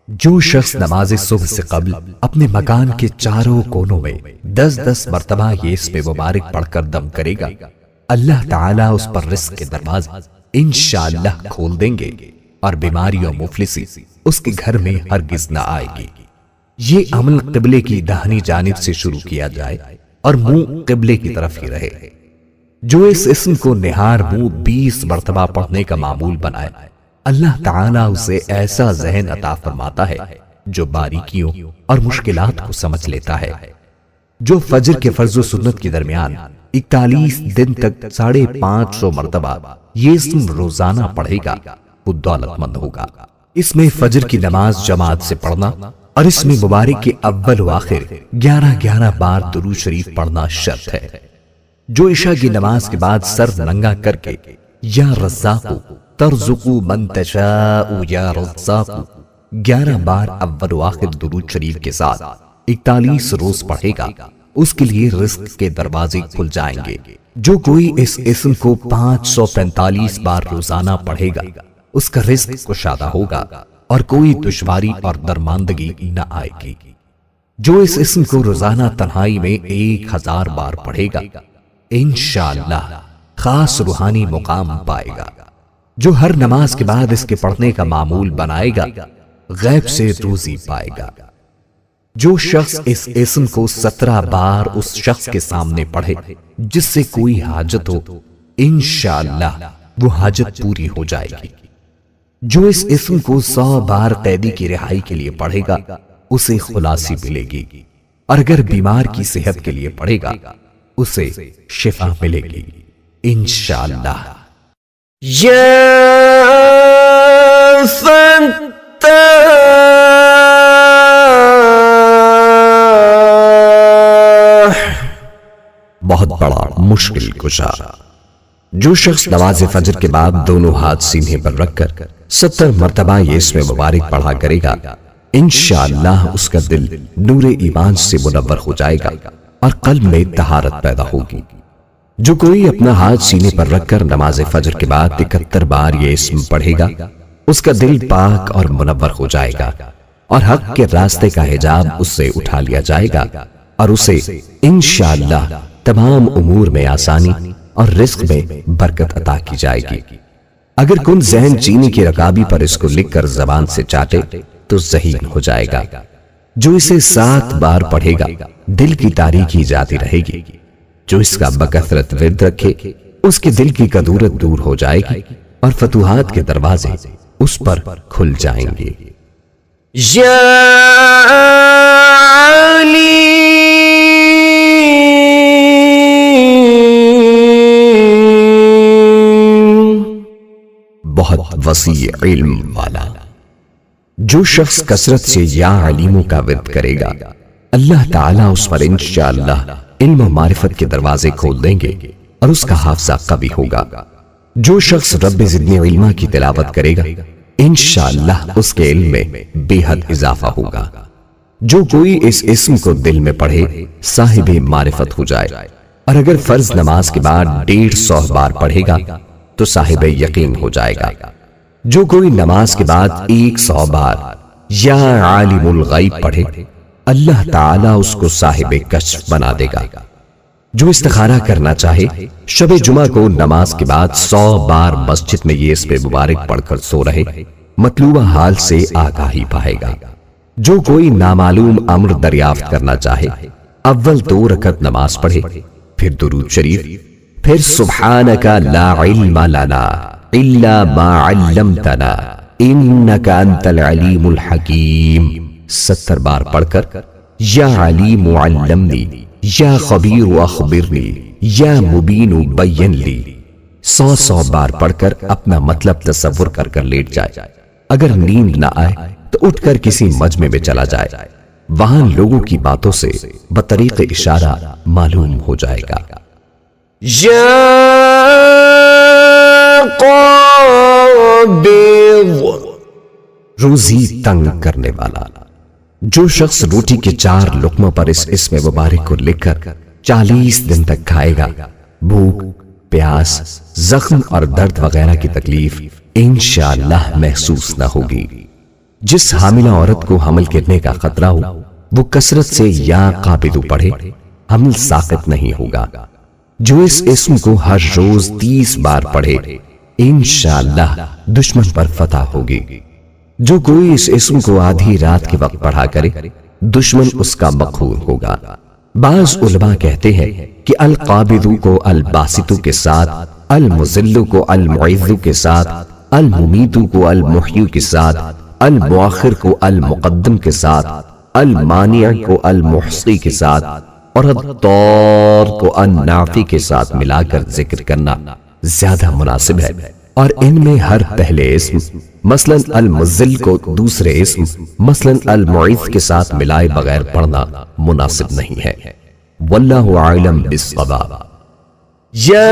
جو شخص نماز صبح سے قبل اپنے مکان کے چاروں کونوں میں 10-10 مرتبہ یہ اسم مبارک پڑھ کر دم کرے گا اللہ تعالیٰ اس پر رزق کے دروازے انشاءاللہ کھول دیں گے اور بیماری و مفلسی اس کے گھر میں ہرگز نہ آئے گی۔ یہ عمل قبلے کی داہنی جانب سے شروع کیا جائے اور منہ قبلے کی طرف ہی رہے۔ جو اس اسم کو نہار منہ 20 مرتبہ پڑھنے کا معمول بنائے اللہ تعالیٰ اسے ایسا ذہن عطا فرماتا ہے جو باریکیوں اور مشکلات کو سمجھ لیتا ہے۔ جو فجر کے فرض و سنت کے درمیان 41 دن تک 550 مرتبہ یہ اسم روزانہ پڑھے گا وہ دولت مند ہوگا۔ اس میں فجر کی نماز جماعت سے پڑھنا اور اس میں مبارک کے اول و آخر 11-11 بار درود شریف پڑھنا شرط ہے۔ جو عشاء کی نماز کے بعد سر ننگا کر کے یا رزاق ترزق من تشاء یا رزاق 11 بار اول و آخر درود شریف کے ساتھ 41 روز پڑھے گا، اس کے لیے رزق کے دروازے کھل جائیں گے۔ جو کوئی اس اسم کو 545 بار روزانہ پڑھے گا، اس کا رزق کشادہ ہوگا اور کوئی دشواری اور درماندگی نہ آئے گی۔ جو اس اسم کو روزانہ تنہائی میں 1000 بار پڑھے گا، انشاءاللہ خاص روحانی مقام پائے گا۔ جو ہر نماز کے بعد اس کے پڑھنے کا معمول بنائے گا، غیب سے روزی پائے گا۔ جو شخص اس اسم کو 17 بار اس شخص کے سامنے پڑھے جس سے کوئی حاجت ہو، انشاءاللہ وہ حاجت پوری ہو جائے گی۔ جو اس اسم کو 100 بار قیدی کی رہائی کے لیے پڑھے گا، اسے خلاصی ملے گی، اور اگر بیمار کی صحت کے لیے پڑھے گا، اسے شفا ملے گی انشاءاللہ۔ بہت بڑا مشکل کشا۔ جو شخص نماز فجر کے بعد دونوں ہاتھ سینے پر رکھ کر 70 مرتبہ یہ اسم مبارک پڑھا کرے گا، انشاءاللہ اس کا دل نور ایمان سے منور ہو جائے گا اور قلب میں طہارت پیدا ہوگی۔ جو کوئی اپنا ہاتھ سینے پر رکھ کر نماز فجر کے بعد 71 بار یہ اسم پڑھے گا، اس کا دل پاک اور منور ہو جائے گا اور حق کے راستے کا حجاب اس سے اٹھا لیا جائے گا اور اسے انشاءاللہ تمام امور میں آسانی اور رزق میں برکت عطا کی جائے گی۔ اگر کن ذہن چینی کی رکابی پر اس کو لکھ کر زبان سے چاٹے تو ذہین ہو جائے گا۔ جو اسے 7 بار پڑھے گا، دل کی تاریکی جاتی رہے گی۔ جو اس کا بکثرت ورد رکھے، اس کے دل کی کدورت دور ہو جائے گی اور فتوحات کے دروازے اس پر کھل جائیں گے۔ یا بہت وسیع علم والا۔ جو شخص کثرت سے یا علیموں کا ورد کرے گا، اللہ تعالیٰ اس پر انشاءاللہ علم و معرفت کے دروازے کھول دیں گے اور اس کا حافظہ قوی ہوگا۔ جو شخص رب زدنی علما کی تلاوت کرے گا، انشاءاللہ اس کے علم میں بے حد اضافہ ہوگا۔ جو کوئی اس اسم کو دل میں پڑھے، صاحب معرفت ہو جائے، اور اگر فرض نماز کے بعد 150 بار پڑھے گا تو صاحب یقین ہو جائے گا۔ جو کوئی نماز کے بعد 100 بار یا عالم الغیب پڑھے، اللہ تعالیٰ اس کو صاحب کشف بنا دے گا۔ جو استخارہ کرنا چاہے، شب جمعہ کو نماز کے بعد 100 بار مسجد میں یہ اسم مبارک پڑھ کر سو رہے، مطلوبہ حال سے آگاہی پائے گا۔ جو کوئی نامعلوم امر دریافت کرنا چاہے، اول 2 رکعت نماز پڑھے، پھر درود شریف، پھر سبحانک لا علم لنا الا ما علمتنا انک انت العلیم الحکیم 70 بار پڑھ کر یا علیم علمنی، یا خبیر اخبرنی، یا مبین بین لی 100 بار پڑھ کر اپنا مطلب تصور کر کر لیٹ جائے۔ اگر نیند نہ آئے تو اٹھ کر کسی مجمع میں چلا جائے، وہاں لوگوں کی باتوں سے بطریق اشارہ معلوم ہو جائے گا۔ یا قابض، روزی تنگ کرنے والا۔ جو شخص روٹی کے 4 لقموں پر اس اسم مبارک کو لکھ کر 40 دن تک کھائے گا، بھوک، پیاس، زخم اور درد وغیرہ کی تکلیف انشاءاللہ محسوس نہ ہوگی۔ جس حاملہ عورت کو حمل گرنے کا خطرہ ہو، وہ کثرت سے یا قابض پڑھے، حمل ساقط نہیں ہوگا۔ جو اس اسم کو ہر روز 30 بار پڑھے، انشاءاللہ دشمن پر فتح ہوگی۔ جو کوئی اس اسم کو آدھی رات کے وقت پڑھا کرے، دشمن اس کا مقہور ہوگا۔ بعض علماء کہتے ہیں کہ القابض کو الباسط کے ساتھ، المذل کو المعز کے ساتھ، الممیت کو المحیی کے ساتھ، المؤخر کو المقدم کے ساتھ، المانع کو المحصی کے ساتھ، اور الضار کو النافع کے ساتھ ملا کر ذکر کرنا زیادہ مناسب ہے، اور ان میں ہر پہلے اسم مثلا المذل کو دوسرے اسم مثلا المعز کے ساتھ ملائے بغیر پڑھنا مناسب نہیں ہے۔ واللہ اعلم بالصواب۔ یا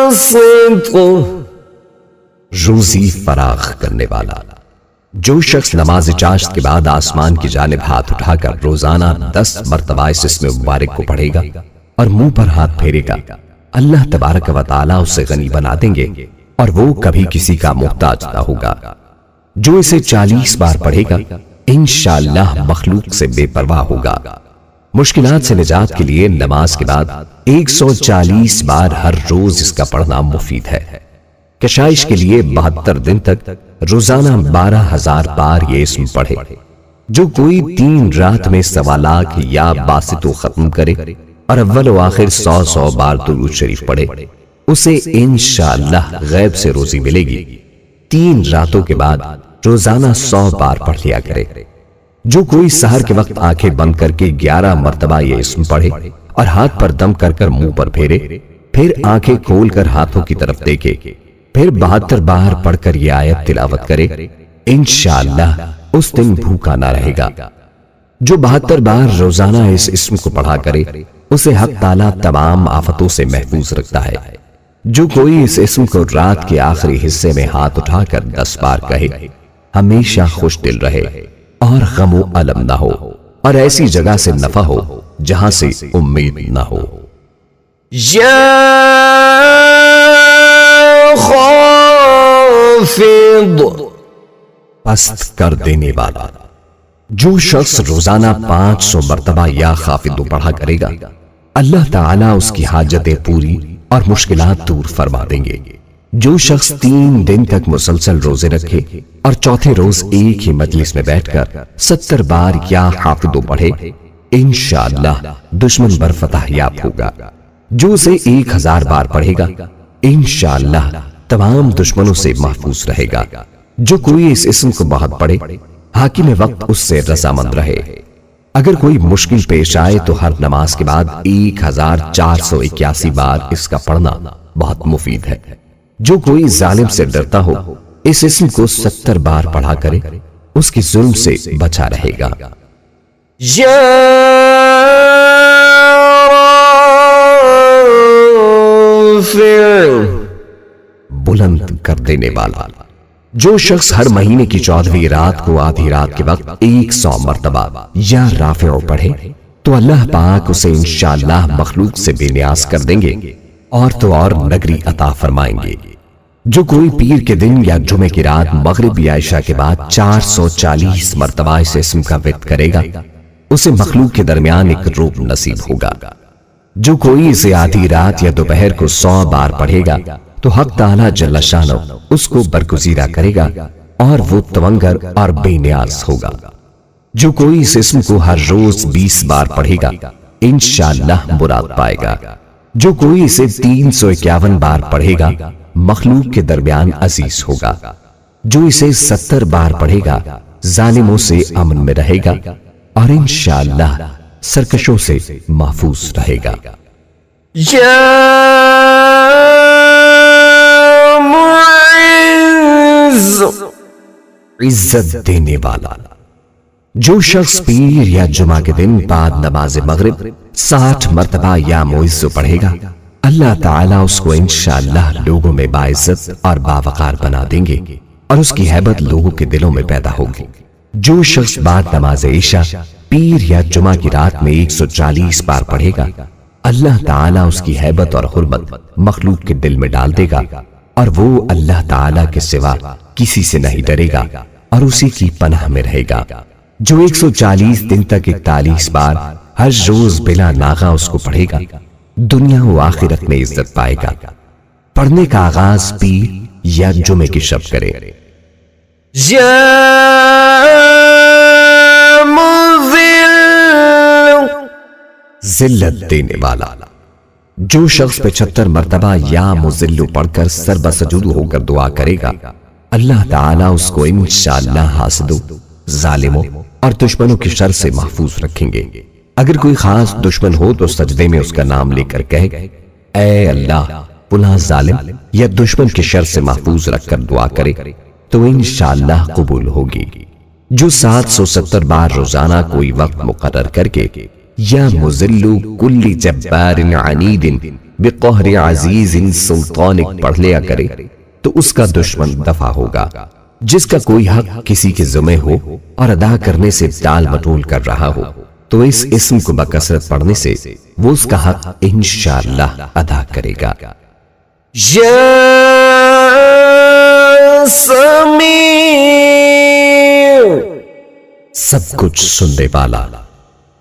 الصدق روزی فراخ کرنے والا۔ جو شخص نماز چاشت کے بعد آسمان کی جانب ہاتھ اٹھا کر روزانہ 10 مرتبہ اس اسم مبارک کو پڑھے گا اور منہ پر ہاتھ پھیرے گا، اللہ تبارک و تعالیٰ اسے غنی بنا دیں گے اور وہ کبھی کسی کا محتاج نہ ہوگا۔ جو اسے 40 بار پڑھے گا انشاءاللہ مخلوق سے بے پرواہ ہوگا۔ مشکلات سے نجات کے لیے نماز کے بعد 140 بار ہر روز اس کا پڑھنا مفید ہے۔ کشائش کے لیے 72 دن تک روزانہ 12,000 بار یہ اسم پڑھے۔ جو کوئی 3 رات میں 1.25 لاکھ یا باسطو ختم کرے اور اول و آخر 100 بار درود شریف پڑھے، اسے انشاءاللہ غیب سے روزی ملے گی۔ 3 راتوں کے بعد روزانہ 100 بار پڑھ لیا کرے۔ جو کوئی سحر کے وقت آنکھیں بند کر کے 11 مرتبہ یہ اسم پڑھے اور ہاتھ پر دم کر کر منہ پر پھیرے، پھر آنکھیں کھول کر ہاتھوں کی طرف دیکھے، پھر 72 بار پڑھ کر یہ آیت تلاوت کرے، انشاءاللہ اس دن بھوکا نہ رہے گا۔ جو 72 بار روزانہ اس اسم کو پڑھا کرے اسے حق تعالیٰ تمام آفتوں سے محفوظ رکھتا ہے۔ جو کوئی اس اسم کو رات کے آخری حصے میں ہاتھ اٹھا کر 10 بار کہے، ہمیشہ خوش دل رہے اور غم و الم نہ ہو اور ایسی جگہ سے نفع ہو جہاں سے امید نہ ہو۔ یا خافض پست کر دینے والا۔ جو شخص روزانہ 500 مرتبہ یا خافض پڑھا کرے گا، اللہ تعالیٰ اس کی حاجتیں پوری اور مشکلات دور فرما دیں گے۔ جو شخص 3 دن تک مسلسل روزے رکھے اور چوتھے روز ایک ہی مجلس میں بیٹھ کر 70 بار یا حافظ پڑھے، انشاءاللہ دشمن بر فتح یاب ہوگا۔ جو اسے 1000 بار پڑھے گا انشاءاللہ تمام دشمنوں سے محفوظ رہے گا۔ جو کوئی اس اسم کو بہت پڑھے، حاکم وقت اس سے رضامند رہے۔ اگر کوئی مشکل پیش آئے تو ہر نماز کے بعد 1481 بار اس کا پڑھنا بہت مفید ہے۔ جو کوئی ظالم سے ڈرتا ہو اس اسم کو 70 بار پڑھا کرے، اس کی ظلم سے بچا رہے گا۔ یا رافع بلند کر دینے والا۔ جو شخص ہر مہینے کی 14ویں رات کو آدھی رات کے وقت 100 مرتبہ یا رافع پڑھے تو اللہ پاک اسے انشاءاللہ مخلوق سے بے نیاز کر دیں گے اور تو اور نگری عطا فرمائیں گے۔ جو کوئی پیر کے دن یا جمعے کی رات مغرب یا عشاء کے بعد 440 مرتبہ اس اسم کا ورد کرے گا، اسے مخلوق کے درمیان ایک روب نصیب ہوگا۔ جو کوئی اسے آدھی رات یا دوپہر کو 100 بار پڑھے گا تو حق تعالیٰ جل شانہ اس کو برگزیدہ کرے گا اور وہ تونگر اور بے نیاز ہوگا۔ جو کوئی اس اسم کو ہر روز 20 بار پڑھے گا انشاءاللہ مراد پائے گا۔ جو کوئی اسے 351 بار پڑھے گا مخلوق کے درمیان عزیز ہوگا۔ جو اسے 70 بار پڑھے گا ظالموں سے امن میں رہے گا اور انشاءاللہ سرکشوں سے محفوظ رہے گا۔ یا معز عزت دینے والا۔ جو شخص پیر یا جمعہ کے دن بعد نماز مغرب 60 مرتبہ یا معز پڑھے گا، اللہ تعالیٰ اس کو انشاءاللہ لوگوں میں باعزت اور باوقار بنا دیں گے اور اس کی ہیبت لوگوں کے دلوں میں پیدا ہوگی۔ جو شخص بعد نماز عشاء پیر یا جمعہ کی رات میں 140 بار پڑھے گا، اللہ تعالیٰ اس کی ہیبت اور حرمت مخلوق کے دل میں ڈال دے گا اور وہ اللہ تعالیٰ کے سوا کسی سے نہیں ڈرے گا اور اسی کی پناہ میں رہے گا۔ جو 140 دن تک 41 بار ہر روز بلا ناغہ اس کو پڑھے گا، دنیا و آخرت میں عزت پائے گا۔ پڑھنے کا آغاز پیر یا جمعے کی شب کرے۔ یا مذل ذلت دینے والا۔ جو شخص 75 مرتبہ یا مذل پڑھ کر سر بسجود ہو کر دعا کرے گا، اللہ تعالیٰ اس کو انشاءاللہ حاسدوں، ظالموں اور دشمنوں کی شر سے محفوظ رکھیں گے۔ اگر کوئی خاص دشمن ہو تو سجدے میں اس کا نام لے کر کہے، اے اللہ فلاں ظالم یا دشمن کی شر سے محفوظ رکھ کر دعا کرے تو انشاءاللہ قبول ہوگی۔ جو 770 بار روزانہ کوئی وقت مقرر کر کے یا مذل کل جبار عنید بقہر عزیز سلطانک پڑھ لیا کرے تو اس کا دشمن دفع ہوگا۔ جس کا کوئی حق کسی کے ذمہ ہو اور ادا کرنے سے ٹال مٹول کر رہا ہو تو اس اسم کو بکثرت پڑھنے سے وہ اس کا حق انشاءاللہ ادا کرے گا۔ یا سمیع، سب کچھ سننے والا۔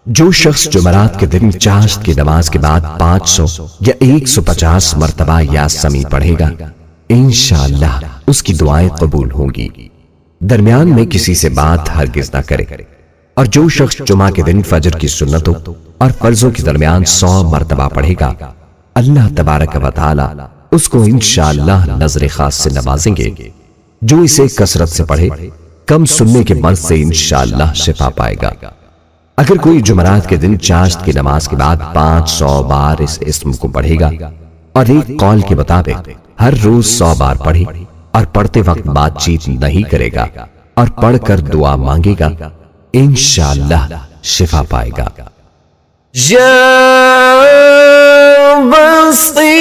جو شخص جمعرات کے دن چاشت کی نماز کے بعد 500 یا 150 مرتبہ یا سمیع پڑھے گا، انشاءاللہ اس کی دعائیں قبول ہوں گی۔ درمیان میں کسی سے بات ہرگز نہ کرے۔ اور جو شخص جمعہ کے دن فجر کی سنتوں اور فرضوں کے درمیان 100 مرتبہ پڑھے گا، اللہ تبارک و تعالی اس کو انشاءاللہ نظر خاص سے نوازیں گے۔ جو اسے کثرت سے پڑھے، کم سننے کے مرض سے انشاءاللہ شفا پائے گا۔ اگر کوئی جمعرات کے دن چاشت کی نماز کے بعد 500 بار اس اسم کو پڑھے گا اور ایک قول کے مطابق ہر روز 100 بار پڑھے اور پڑھتے وقت بات چیت نہیں کرے گا اور پڑھ کر دعا مانگے گا، انشاءاللہ شفا پائے گا۔ یا بصیر،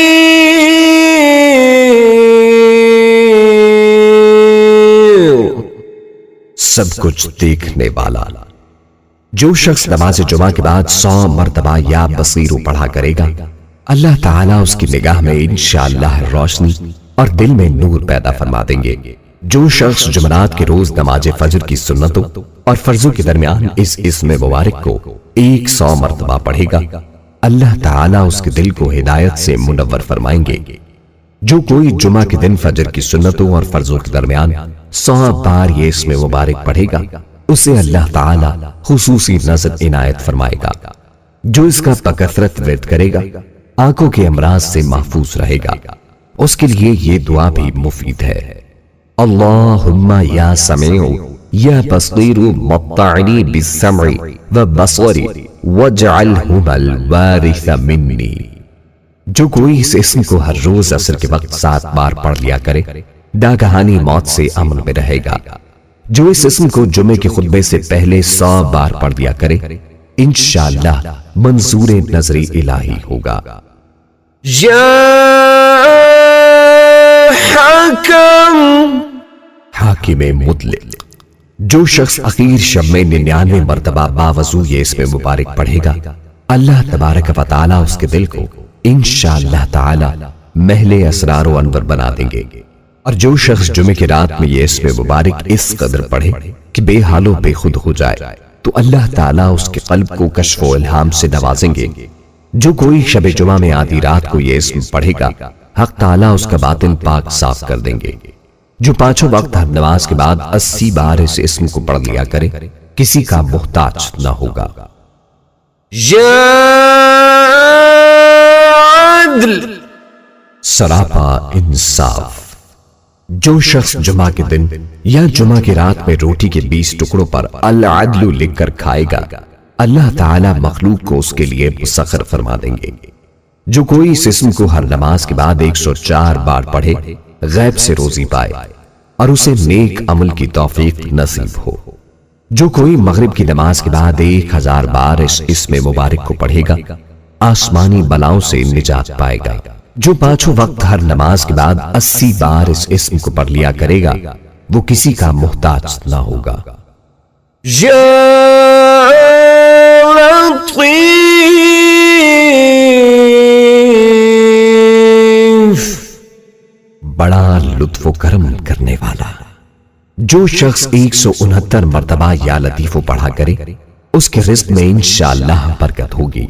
سب کچھ دیکھنے والا۔ جو شخص نماز جمعہ کے بعد 100 مرتبہ یا بصیر پڑھا کرے گا، اللہ تعالیٰ اس کی نگاہ میں انشاءاللہ روشنی اور دل میں نور پیدا فرما دیں گے۔ جو شخص جمعرات کے روز نماز فجر کی سنتوں اور فرضوں کے درمیان اس اسم مبارک کو 100 مرتبہ پڑھے گا، اللہ تعالیٰ اس کے دل کو ہدایت سے منور فرمائیں گے۔ جو کوئی جمعہ کے دن فجر کی سنتوں اور فرضوں کے درمیان 100 بار یہ اسم مبارک پڑھے گا، اسے اللہ تعالیٰ خصوصی نظر عنایت فرمائے گا۔ جو اس کا بکثرت ورد کرے گا، آنکھوں کے امراض سے محفوظ رہے گا۔ اس کے لیے یہ دعا بھی مفید ہے، اللہم یا سمیع یا بصیر مطعنی بالسمع والبصر واجعلہما الوارث منی۔ جو کوئی اس اسم کو ہر روز عصر کے وقت 7 بار پڑھ لیا کرے، ناگہانی موت سے امن میں رہے گا۔ جو اس اسم کو جمعے کے خطبے سے پہلے 100 بار پڑھ لیا کرے، انشاءاللہ منظور نظر الہی ہوگا۔ یا حکم، حاکم مطلق۔ جو شخص اخیر شب میں 99 مرتبہ باوضو یہ اسم مبارک پڑھے گا، اللہ تبارک و تعالی اس کے دل کو انشاءاللہ تعالی محل اسرار و انور بنا دیں گے۔ اور جو شخص جمعے کی رات میں یہ اسم مبارک اس قدر پڑھے کہ بے حال و بے خود ہو جائے، تو اللہ تعالیٰ اس کے قلب کو کشف و الہام سے نوازیں گے۔ جو کوئی شب جمعہ میں آدھی رات کو یہ اسم پڑھے گا، حق تعالیٰ اس کا باطن پاک صاف کر دیں گے۔ جو 5 وقت ہر نماز کے بعد 80 بار اس اسم کو پڑھ لیا کرے، کسی کا محتاج نہ ہوگا۔ یا عدل، سراپا انصاف۔ جو شخص جمعہ کے دن یا جمعہ کی رات میں روٹی کے 20 ٹکڑوں پر العدل لکھ کر کھائے گا، اللہ تعالیٰ مخلوق کو اس کے لیے مسخر فرما دیں گے۔ جو کوئی اس اسم کو ہر نماز کے بعد 104 بار پڑھے، غیب سے روزی پائے اور اسے نیک عمل کی توفیق نصیب ہو۔ جو کوئی مغرب کی نماز کے بعد 1000 بار اس اسم مبارک کو پڑھے گا، آسمانی بلاؤں سے نجات پائے گا۔ جو 5 وقت ہر نماز کے بعد 80 بار اس اسم کو پڑھ لیا کرے گا، وہ کسی کا محتاج نہ ہوگا۔ یا لطیف، بڑا لطف و کرم کرنے والا۔ جو شخص 169 مرتبہ یا لطیف پڑھا کرے، اس کے رزق میں انشاءاللہ برکت ہوگی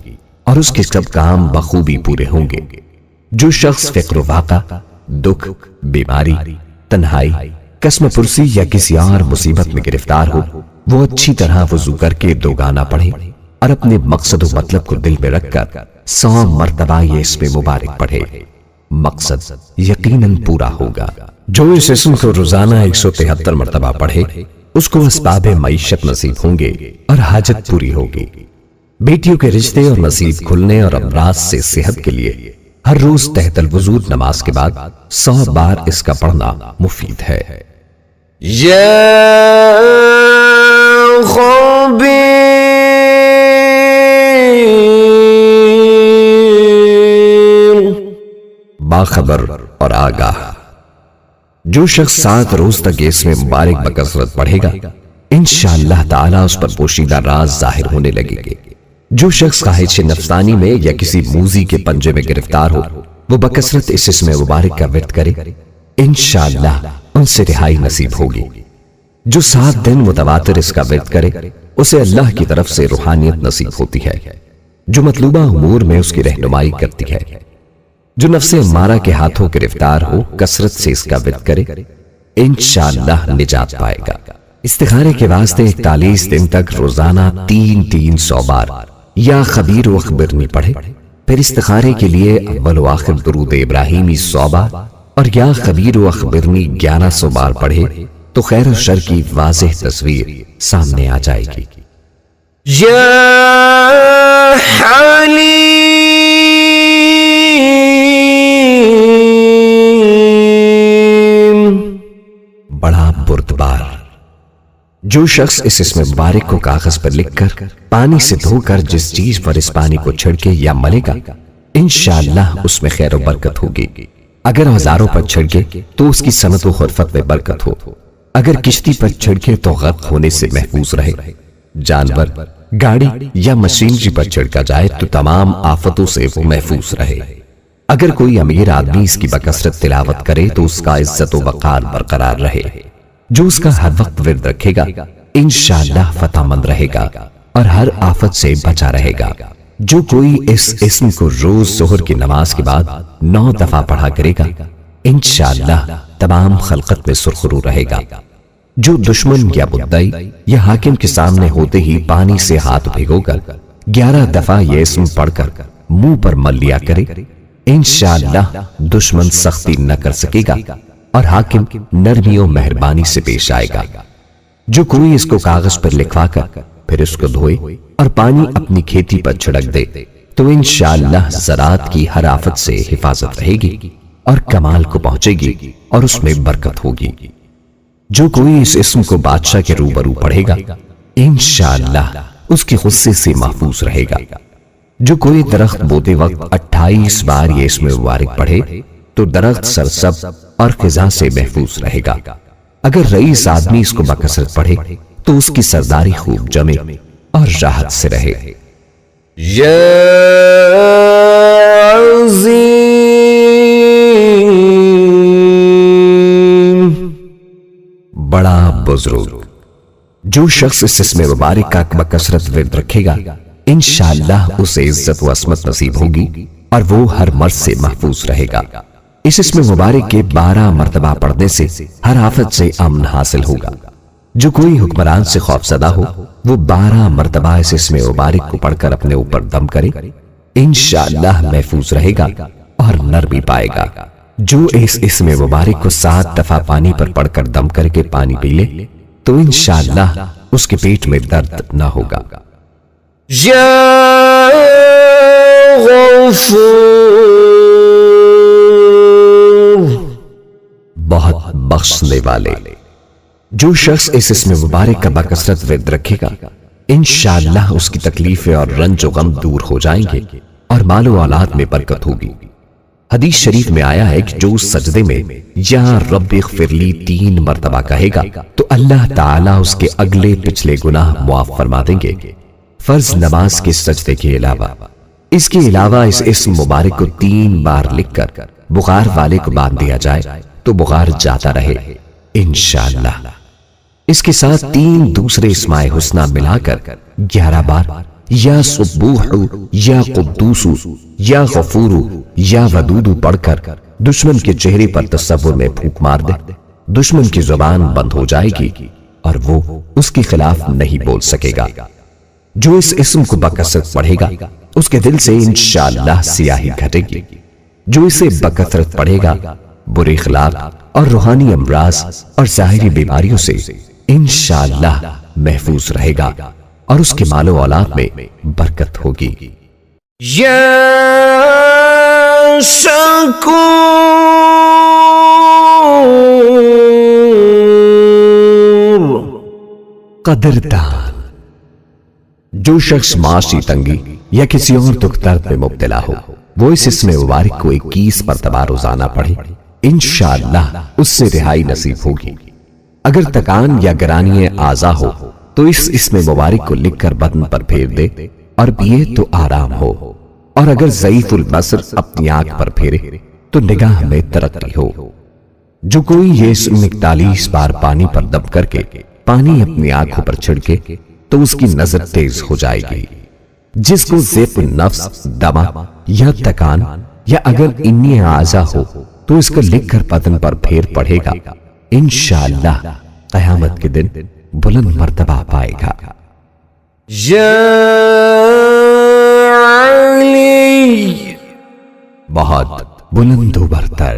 اور اس کے سب کام بخوبی پورے ہوں گے۔ جو شخص فقر و واقع، دکھ، بیماری، تنہائی، قسم پرسی یا کسی اور مصیبت میں گرفتار ہو، وہ اچھی طرح وضو کر کے 2 گانا پڑھے اور اپنے مقصد و مطلب کو دل میں رکھ کر 100 مرتبہ یہ اسم مبارک پڑھے، مقصد یقیناً پورا ہوگا۔ جو اس اسم کو روزانہ 173 مرتبہ پڑھے، اس کو اسباب معیشت نصیب ہوں گے اور حاجت پوری ہوگی۔ بیٹیوں کے رشتے اور نصیب کھلنے اور امراض سے صحت کے لیے ہر روز تحت الوضو نماز کے بعد 100 بار اس کا پڑھنا مفید ہے۔ یا خبیر، باخبر اور آگاہ۔ جو شخص 7 روز تک یہ اسم مبارک بکثرت پڑھے گا انشاءاللہ تعالی اس پر پوشیدہ راز ظاہر ہونے لگے گے۔ جو شخص خواہش نفسانی میں یا کسی موذی کے پنجے میں گرفتار ہو وہ بکثرت اس اسم مبارک کا ورد کرے انشاءاللہ ان سے رہائی نصیب ہوگی۔ جو 7 دن متواتر اس کا ورد کرے اسے اللہ کی طرف سے روحانیت نصیب ہوتی ہے جو مطلوبہ امور میں اس کی رہنمائی کرتی ہے۔ جو نفس امارہ کے ہاتھوں گرفتار ہو کثرت سے اس کا ورد کرے انشاءاللہ نجات پائے گا۔ استخارے کے واسطے 41 دن تک روزانہ 300 بار یا خبیر و اخبرنی پڑھے، پھر استخارے کے لیے اول و آخر درود ابراہیمی 100 بار اور یا خبیر و اخبرنی 1100 بار پڑھے تو خیر و شر کی واضح تصویر سامنے آ جائے گی۔ یا حلیم بڑا بردبار۔ جو شخص اس اسم مبارک کو کاغذ پر لکھ کر پانی سے دھو کر جس چیز پر اس پانی کو چھڑکے یا ملے گا انشاءاللہ اس میں خیر و برکت ہوگی۔ اگر اوزاروں پر چھڑکے تو اس کی صنعت و خرفت میں برکت ہو، اگر کشتی پر چھڑکے تو غرق ہونے سے محفوظ رہے، جانور، گاڑی یا مشینری پر چھڑکا جائے تو تمام آفتوں سے وہ محفوظ رہے۔ اگر کوئی امیر آدمی اس کی بکثرت تلاوت کرے تو اس کا عزت و وقار برقرار رہے۔ جو اس کا ہر وقت ورد رکھے گا انشاءاللہ فتح مند رہے گا اور ہر آفت سے بچا رہے گا۔ جو کوئی اس اسم کو روز ظہر کی نماز کے بعد 9 دفعہ پڑھا کرے گا انشاءاللہ تمام خلقت میں سرخرو رہے گا۔ جو دشمن یا مدعی یا حاکم کے سامنے ہوتے ہی پانی سے ہاتھ بھگو کر 11 دفعہ یہ اسم پڑھ کر منہ پر مل لیا کرے انشاءاللہ دشمن سختی نہ کر سکے گا اور حاکم نرمی و مہربانی سے پیش آئے گا۔ جو کوئی اس کو کاغذ پر لکھوا کر پھر اس کو دھوئے اور پانی اپنی کھیتی پر چھڑک دے تو انشاءاللہ زراعت کی ہر آفت سے حفاظت رہے گی اور کمال کو پہنچے گی اور اس میں برکت ہوگی۔ جو کوئی اس اسم کو بادشاہ کے روبرو پڑھے گا انشاءاللہ اس کے غصے سے محفوظ رہے گا۔ جو کوئی درخت بوتے وقت 28 بار یہ اسم مبارک پڑھے تو درخت سرسبز اور خزاں سے محفوظ رہے گا۔ اگر رئیس آدمی اس کو بکثرت پڑھے تو اس کی سرداری خوب جمے اور راحت سے رہے۔ یا عظیم بڑا بزرگ۔ جو شخص اس اسم مبارک کا بکثرت ورد رکھے گا انشاءاللہ اسے عزت و عصمت نصیب ہوگی اور وہ ہر مرض سے محفوظ رہے گا۔ اس اسم مبارک کے 12 مرتبہ پڑھنے سے ہر آفت سے امن حاصل ہوگا۔ جو کوئی حکمران سے خوف زدہ ہو وہ 12 مرتبہ اس اسم مبارک کو پڑھ کر اپنے اوپر دم کرے انشاءاللہ محفوظ رہے گا اور نرمی پائے گا۔ جو اس اسم مبارک کو 7 دفعہ پانی پر پڑھ کر دم کر کے پانی پی لے تو انشاءاللہ اس کے پیٹ میں درد نہ ہوگا۔ یا غفور بہت بخشنے والے۔ جو شخص اس اسم مبارک کا بکثرت ورد رکھے گا انشاءاللہ اس کی تکلیفیں اور رنج و غم دور ہو جائیں گے اور مال و اولاد میں برکت ہوگی۔ حدیث شریف میں آیا ہے کہ جو سجدے میں یا رب اغفر لی 3 مرتبہ کہے گا تو اللہ تعالیٰ اس کے اگلے پچھلے گناہ معاف فرما دیں گے، فرض نماز کے سجدے کے علاوہ۔ اس کے علاوہ اس اسم مبارک کو 3 بار لکھ کر بخار والے کو باندھ دیا جائے تو بخار جاتا رہے انشاءاللہ۔ اس کے ساتھ 3 دوسرے اسماء حسنہ ملا کر 11 بار یا سبوح یا قدوس یا غفور یا ودود پڑھ کر دشمن کے چہرے پر تصور میں پھونک مار دے، دشمن کی زبان بند ہو جائے گی اور وہ اس کے خلاف نہیں بول سکے گا۔ جو اس اسم کو بکثرت پڑھے گا اس کے دل سے انشاءاللہ سیاہی گھٹے گی۔ جو اسے بکثرت پڑھے گا برے اخلاق اور روحانی امراض اور ظاہری بیماریوں سے انشاءاللہ محفوظ رہے گا اور اس کے مال و اولاد میں برکت ہوگی۔ یا شکور قدردان۔ جو شخص معاشی تنگی یا کسی اور دکھ درد میں مبتلا ہو وہ اس اسم مبارک کو 21 مرتبہ روزانہ پڑھے، انشاءاللہ اس سے رہائی نصیب ہوگی۔ اگر تکان یا گرانی اعضا ہو تو اس اسم مبارک کو لکھ کر بدن پر پھیر دے اور پیے تو آرام ہو، اور اگر ضعیف البصر اپنی آنکھ پر پھیرے تو نگاہ میں ترقی ہو۔ جو کوئی یہ اسم 41 بار پانی پر دم کر کے پانی اپنی آنکھوں پر چھڑکے تو اس کی نظر تیز ہو جائے گی۔ جس کو ضعف النفس، دمہ یا تکان یا اگر انی اعضا ہو تو اس کو لکھ کر بدن پر پھیر پڑھے گا، انشاءاللہ قیامت کے دن بلند مرتبہ پائے گا۔ یا علی، بہت بلند و برتر۔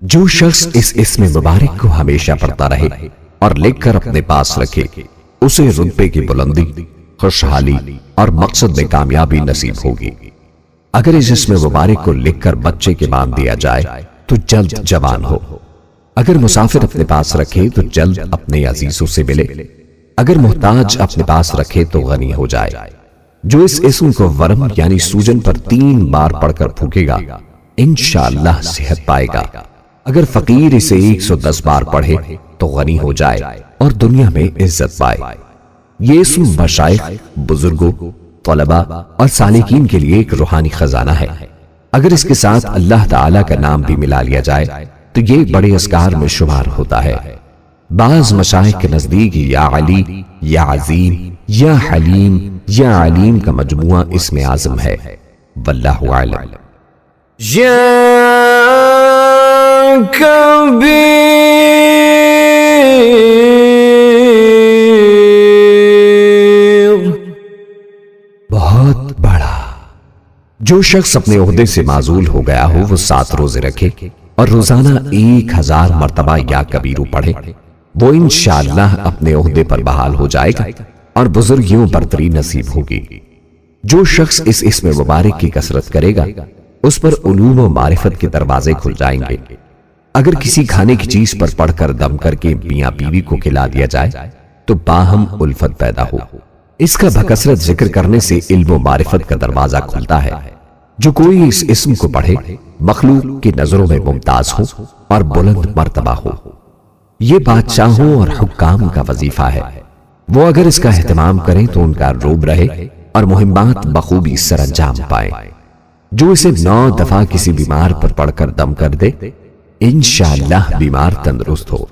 جو شخص اس اسم مبارک کو ہمیشہ پڑھتا رہے اور لکھ کر اپنے پاس رکھے، اسے رتبے کی بلندی، خوشحالی اور مقصد میں کامیابی نصیب ہوگی۔ اگر اس اسم مبارک کو لکھ کر بچے کے باندھ دیا جائے تو جلد جوان ہو، اگر مسافر اپنے پاس رکھے تو جلد اپنے عزیزوں سے ملے، اگر محتاج اپنے پاس رکھے تو غنی ہو جائے۔ جو اس اسم کو ورم یعنی سوجن پر 3 بار پڑھ کر پھونکے گا، انشاءاللہ صحت پائے گا۔ اگر فقیر اسے 110 بار پڑھے تو غنی ہو جائے اور دنیا میں عزت پائے۔ یہ اسم مشائخ، بزرگوں، طلباء اور سالکین کے لیے ایک روحانی خزانہ ہے۔ اگر اس کے ساتھ اللہ تعالی کا نام بھی ملا لیا جائے تو یہ بڑے اذکار میں شمار ہوتا ہے۔ بعض مشائخ کے نزدیک یا علی، یا عظیم، یا حلیم، یا علیم کا مجموعہ اسم اعظم ہے، واللہ اعلم۔ یا کبیر، بہت بڑا۔ جو شخص اپنے عہدے سے معزول ہو گیا ہو وہ 7 روزے رکھے اور روزانہ 1000 مرتبہ یا کبیرو پڑھے، وہ انشاءاللہ اپنے عہدے پر بحال ہو جائے گا اور بزرگیوں برتری نصیب ہوگی۔ جو شخص اس اسم مبارک کی کثرت کرے گا اس پر علوم و معرفت کے دروازے کھل جائیں گے۔ اگر کسی کھانے کی چیز پر پڑھ کر دم کر کے میاں بیوی کو کھلا دیا جائے تو باہم الفت پیدا ہو۔ اس کا بکثرت ذکر کرنے سے علم و معرفت کا دروازہ کھلتا ہے۔ جو کوئی اس اسم کو پڑھے مخلوق کی نظروں میں ممتاز ہو اور بلند مرتبہ ہو۔ یہ بادشاہوں اور حکام کا وظیفہ ہے، وہ اگر اس کا اہتمام کریں تو ان کا روب رہے اور مہمات بخوبی سر انجام پائیں۔ جو اسے 9 دفعہ کسی بیمار پر پڑھ کر دم کر دے، انشاءاللہ بیمار تندرست ہو۔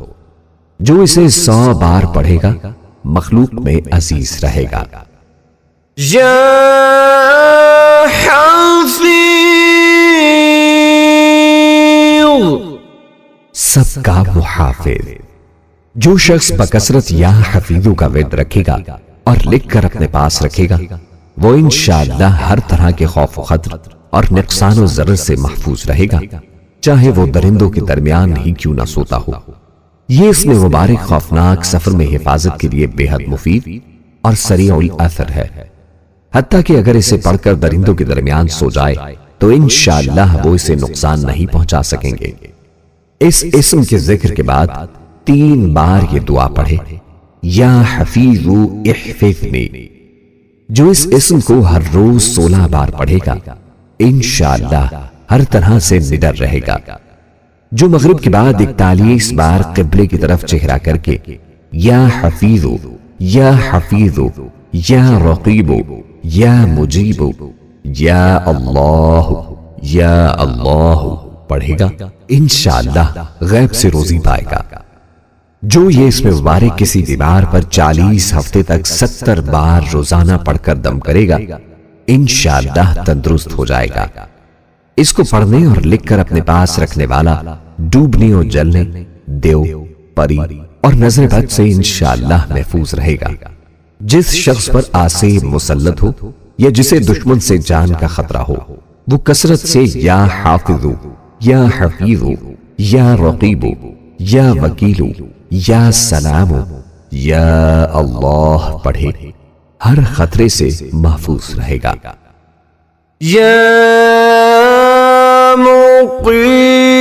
جو اسے 100 بار پڑھے گا مخلوق میں عزیز رہے گا۔ یا حفیظ، سب کا محافظ۔ جو شخص بکثرت یا حفیظوں کا ورد رکھے گا اور لکھ کر اپنے پاس رکھے گا، وہ انشاءاللہ ہر طرح کے خوف و خطر اور نقصان و ضرر سے محفوظ رہے گا، چاہے وہ درندوں کے درمیان ہی کیوں نہ سوتا ہو۔ یہ اسم مبارک خوفناک سفر میں حفاظت کے لیے بے حد مفید اور سریع الاثر ہے، حتیٰ کہ اگر اسے پڑھ کر درندوں کے درمیان سو جائے تو انشاءاللہ وہ اسے نقصان نہیں پہنچا سکیں گے۔ اس اسم کے ذکر کے بعد 3 بار یہ دعا پڑھے، یا حفیظ احفظنی۔ جو اس اسم کو ہر روز 16 بار پڑھے گا انشاءاللہ ہر طرح سے نڈر رہے گا۔ جو مغرب کے بعد 41 بار قبلے کی طرف چہرہ کر کے یا حفیظ، یا حفیظ، یا رقیب، یا مجیب، یا اللہ پڑھے گا، انشاءاللہ غیب سے روزی پائے گا۔ جو یہ اسم مبارک کسی بیمار پر 40 ہفتے تک 70 بار روزانہ پڑھ کر دم کرے گا، انشاءاللہ تندرست ہو جائے گا۔ اس کو پڑھنے اور لکھ کر اپنے پاس رکھنے والا ڈوبنے اور جلنے، دیو، پری اور نظر بد سے انشاءاللہ محفوظ رہے گا۔ جس شخص پر آسیب مسلط ہو یا جسے دشمن سے جان کا خطرہ ہو، وہ کثرت سے یا حافظ، یا حفیظ، یا رقیب، یا وکیل، یا سلام، یا اللہ پڑھے، ہر خطرے سے محفوظ رہے گا۔ یا مقیت،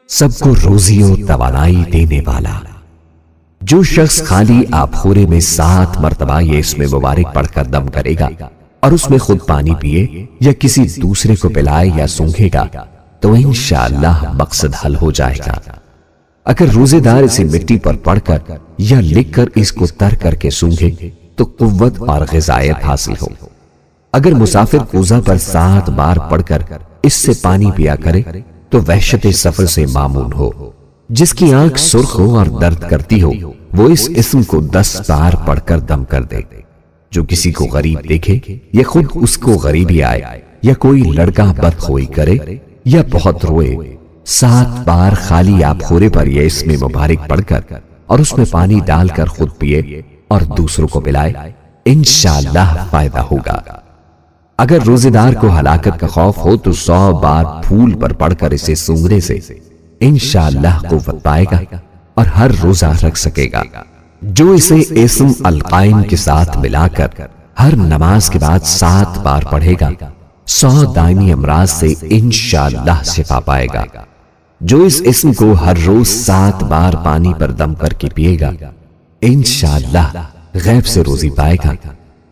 سب کو روزی و توانائی دینے والا۔ جو شخص خالی آبخورے میں 7 مرتبہ یہ اسم مبارک پڑھ کر دم کرے گا اور اس میں خود پانی پیے یا کسی دوسرے کو پلائے یا سونگھے گا تو انشاءاللہ مقصد حل ہو جائے گا۔ اگر روزے دار اسے مٹی پر پڑھ کر یا لکھ کر اس کو تر کر کے سونگھے تو قوت اور غذائیت حاصل ہو۔ اگر مسافر کوزہ پر 7 بار پڑھ کر اس سے پانی پیا کرے تو وحشت سفر سے معمون ہو۔ جس کی آنکھ سرخ ہو اور درد کرتی ہو وہ اس اسم کو 10 بار پڑھ کر دم کر دے۔ جو کسی کو غریب دیکھے یا خود اس کو غریبی آئے یا کوئی لڑکا بدخوئی کرے یا بہت روئے، 7 بار خالی آبخورے پر یہ اسم مبارک پڑھ کر اور اس میں پانی ڈال کر خود پیے اور دوسروں کو پلائے، انشاءاللہ فائدہ ہوگا۔ اگر روزے دار کو ہلاکت کا خوف ہو تو 100 بار پھول پر پڑھ کر اسے سونگنے سے انشاءاللہ قوت پائے گا اور ہر روزہ رکھ سکے گا۔ جو اسے اسم القائم کے ساتھ ملا کر ہر نماز کے بعد 7 بار پڑھے گا 100 دائمی امراض سے انشاءاللہ شفا پائے گا۔ جو اس اسم کو ہر روز 7 بار پانی پر دم کر کے پیے گا انشاءاللہ غیب سے روزی پائے گا،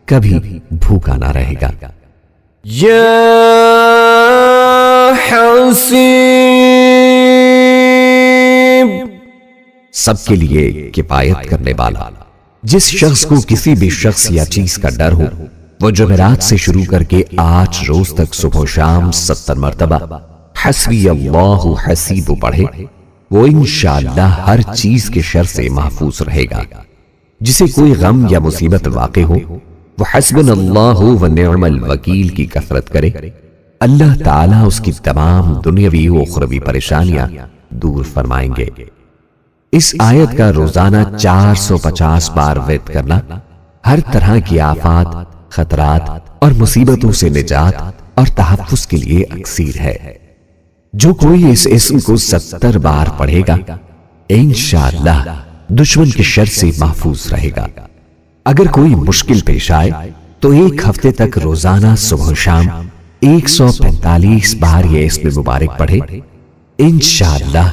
کبھی بھوکا نہ رہے گا۔ یا حسیب، سب کے لیے کفایت کرنے والا۔ جس شخص کو کسی بھی شخص یا چیز کا ڈر ہو وہ جمعرات سے شروع کر کے 8 روز تک صبح و شام 70 مرتبہ حسبی اللہ حسیب پڑھے، وہ انشاءاللہ ہر چیز کے شر سے محفوظ رہے گا۔ جسے کوئی غم یا مصیبت واقع ہو وہ حسبنا اللہ و نعم الوکیل کی کثرت کرے، اللہ تعالیٰ اس کی تمام دنیاوی و اخروی پریشانیاں دور فرمائیں گے۔ اس آیت کا روزانہ 450 بار ورد کرنا ہر طرح کی آفات، خطرات اور مصیبتوں سے نجات اور تحفظ کے لیے اکسیر ہے۔ جو کوئی اس اسم کو 70 بار پڑھے گا انشاءاللہ دشمن کے شر سے محفوظ رہے گا۔ اگر کوئی مشکل پیش آئے تو 1 ہفتے تک روزانہ صبح و شام 145 بار یہ اسم مبارک پڑھے، انشاءاللہ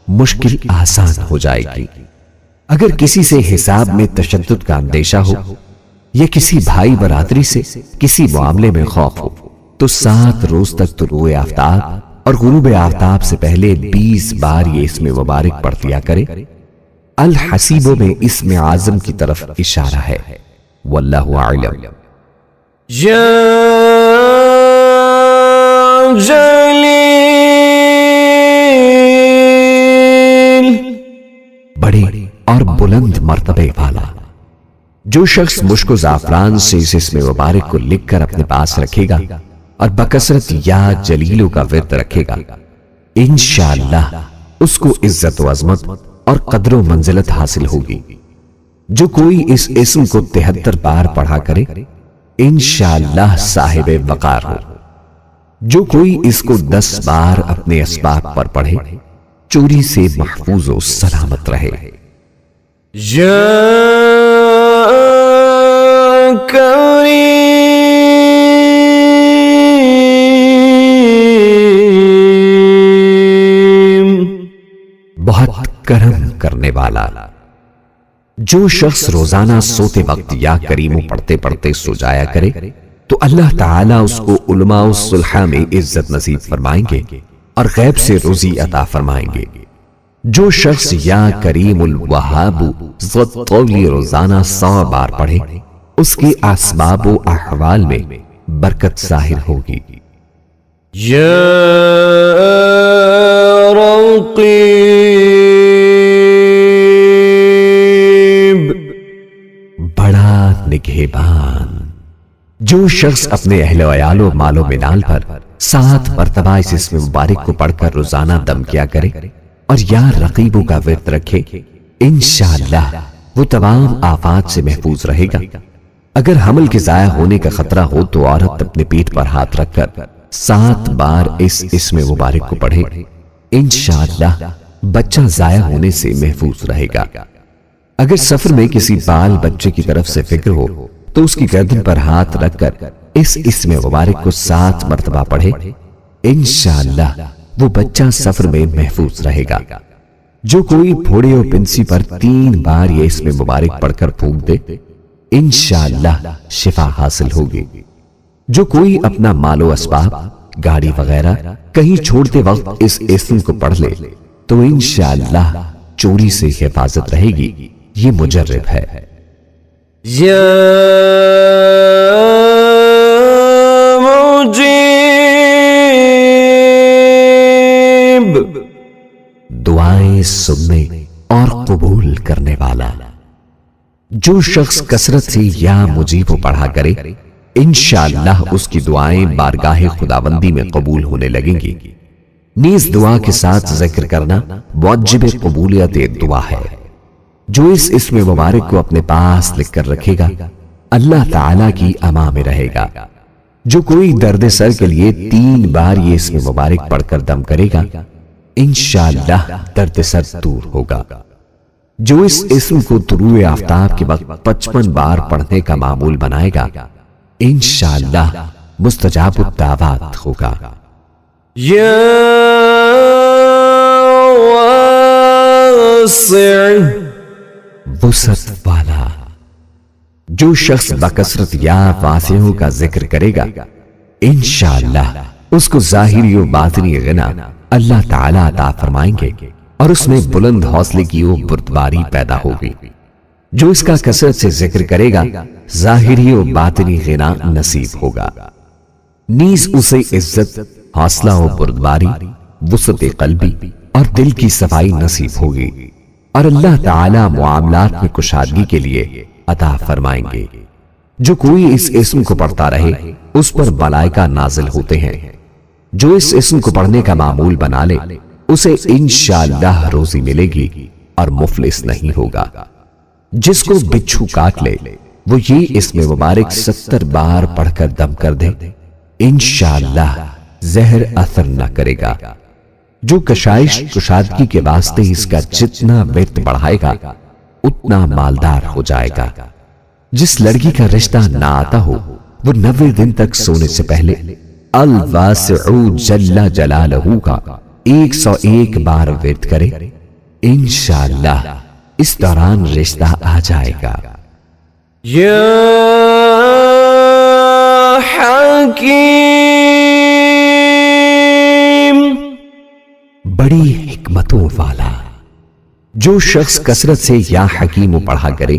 مشکل آسان ہو جائے گی۔ اگر کسی سے حساب میں تشدد کا اندیشہ ہو یا کسی بھائی برادری سے کسی معاملے میں خوف ہو تو 7 روز تک طلوع آفتاب اور غروب آفتاب سے پہلے 20 بار یہ اسم مبارک پڑھ دیا کرے۔ الحسیب میں اسم اعظم کی طرف اشارہ ہے، واللہ اعلم۔ یا جلیل، بڑے اور بلند مرتبے والا۔ جو شخص مشک و زعفران سے اس اسم مبارک کو لکھ کر اپنے پاس رکھے گا اور بکثرت یا جلیلو کا ورد رکھے گا انشاءاللہ اس کو عزت و عظمت اور قدر و منزلت حاصل ہوگی۔ جو کوئی اس اسم کو 73 بار پڑھا کرے انشاءاللہ صاحب وقار ہو۔ جو کوئی اس کو 10 بار اپنے اسباب پر پڑھے چوری سے محفوظ و سلامت رہے۔ یا کریم، بہت کرم کرنے والا۔ جو شخص روزانہ سوتے وقت یا کریمو پڑھتے پڑھتے سو جایا کرے تو اللہ تعالیٰ اس کو علماء الصلحہ میں عزت نصیب فرمائیں گے اور غیب سے روزی عطا فرمائیں گے۔ جو شخص یا کریم الوہاب ذو طولی روزانہ 100 بار پڑھے اس کے اسباب و احوال میں برکت ظاہر ہوگی۔ یا رقیب، بڑا نگہبان۔ جو شخص اپنے اہل و عیال و مال و منال پر 7 مرتبہ اس اسم مبارک کو پڑھ کر روزانہ دم کیا کرے اور یا رقیبوں کا ورد رکھے انشاءاللہ وہ تمام آفات سے محفوظ رہے گا۔ اگر حمل کے ضائع ہونے کا خطرہ ہو تو عورت اپنے پیٹ پر ہاتھ رکھ کر 7 بار اس اسم مبارک کو پڑھے انشاءاللہ بچہ ضائع ہونے سے محفوظ رہے گا۔ اگر سفر میں کسی بال بچے کی طرف سے فکر ہو تو اس کی گردن پر ہاتھ رکھ کر اس اسم مبارک کو 7 مرتبہ پڑھے انشاءاللہ وہ بچہ سفر میں محفوظ رہے گا۔ جو کوئی پھوڑے و پنسی پر 3 بار یہ اسم مبارک پڑھ کر پھونک دے انشاءاللہ شفا حاصل ہوگی۔ جو کوئی اپنا مال و اسباب، گاڑی وغیرہ کہیں چھوڑتے وقت اس اسم کو پڑھ لے تو انشاءاللہ چوری سے حفاظت رہے گی، یہ مجرب ہے۔ یا مجیب، دعائیں سننے اور قبول کرنے والا۔ جو شخص کثرت سے یا مجیب پڑھا کرے انشاءاللہ اس کی دعائیں بارگاہ خداوندی میں قبول ہونے لگیں گی۔ نیز دعا کے ساتھ ذکر کرنا موجب قبولیت دعا ہے۔ جو اس اسم مبارک کو اپنے پاس لکھ کر رکھے گا اللہ تعالی کی امان میں رہے گا۔ جو کوئی درد سر کے لیے 3 بار یہ اسم مبارک پڑھ کر دم کرے گا انشاءاللہ درد سر دور ہوگا۔ جو اس اسم کو طلوع آفتاب کے وقت 55 بار پڑھنے کا معمول بنائے گا انشاءاللہ مستجاب الدعوات ہوگا۔ یا واسع، وسعت والا۔ جو شخص بکثرت یا واسعوں کا ذکر کرے گا انشاءاللہ اس کو ظاہری و باطنی غنا اللہ تعالی عطا فرمائیں گے اور اس میں بلند حوصلے کی وہ بردباری پیدا ہوگی۔ جو اس کا کثرت سے ذکر کرے گا ظاہری و باطنی غنا نصیب ہوگا۔ نیز اسے عزت، حوصلہ و بردباری، وسعت قلبی اور دل کی صفائی نصیب ہوگی اور اللہ تعالی معاملات میں کشادگی کے لیے عطا فرمائیں گے۔ جو کوئی اس اسم کو پڑھتا رہے اس پر ملائکہ نازل ہوتے ہیں۔ جو اس اسم کو پڑھنے کا معمول بنا لے اسے انشاءاللہ روزی ملے گی اور مفلس نہیں ہوگا۔ جس کو بچھو کاٹ لے وہ یہ اسم مبارک 70 بار پڑھ کر دم کر دے انشاءاللہ زہر اثر نہ کرے گا۔ جو کشائش کشادگی کے واسطے اس کا جتنا ورد بڑھائے گا اتنا مالدار ہو جائے گا۔ جس لڑکی کا رشتہ نہ آتا ہو وہ 90 دن تک سونے سے پہلے الواسع جل جلالہ کا 101 بار ورد کرے انشاءاللہ اس دوران رشتہ آ جائے گا۔ یا حکیم، بڑی حکمتوں والا۔ جو شخص کثرت سے یا حکیم پڑھا کرے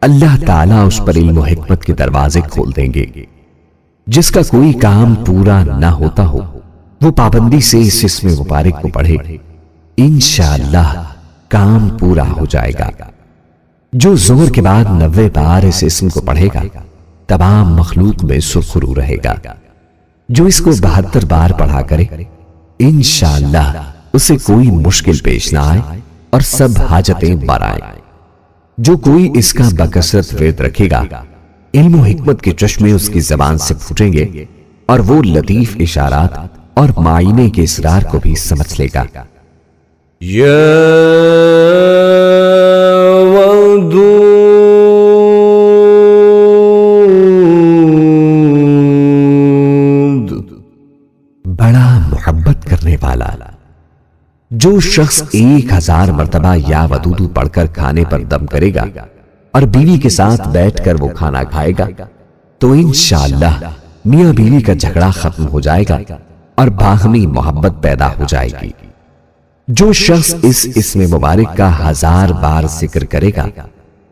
اللہ تعالیٰ اس پر علم و حکمت کے دروازے کھول دیں گے۔ جس کا کوئی کام پورا نہ ہوتا ہو وہ پابندی سے اس اسم مبارک کو پڑھے انشاءاللہ کام پورا ہو جائے گا۔ جو ظہر کے بعد 90 بار اس اسم کو پڑھے گا تمام مخلوق میں سرخرو رہے گا۔ جو اس کو 72 بار پڑھا کرے انشاءاللہ اسے کوئی مشکل پیش نہ آئے اور سب حاجتیں بر آئیں۔ جو کوئی اس کا بکثرت ورد رکھے گا علم و حکمت کے چشمے اس کی زبان سے پھوٹیں گے اور وہ لطیف اشارات اور معائنے کے اسرار کو بھی سمجھ لے گا۔ یا ودود، بڑا محبت کرنے والا۔ جو شخص 1000 مرتبہ یا ودود پڑھ کر کھانے پر دم کرے گا اور بیوی کے ساتھ بیٹھ کر وہ کھانا کھائے گا تو انشاءاللہ میاں بیوی کا جھگڑا ختم ہو جائے گا اور باہمی محبت پیدا ہو جائے گی۔ جو شخص اس اسم مبارک کا 1000 بار ذکر کرے گا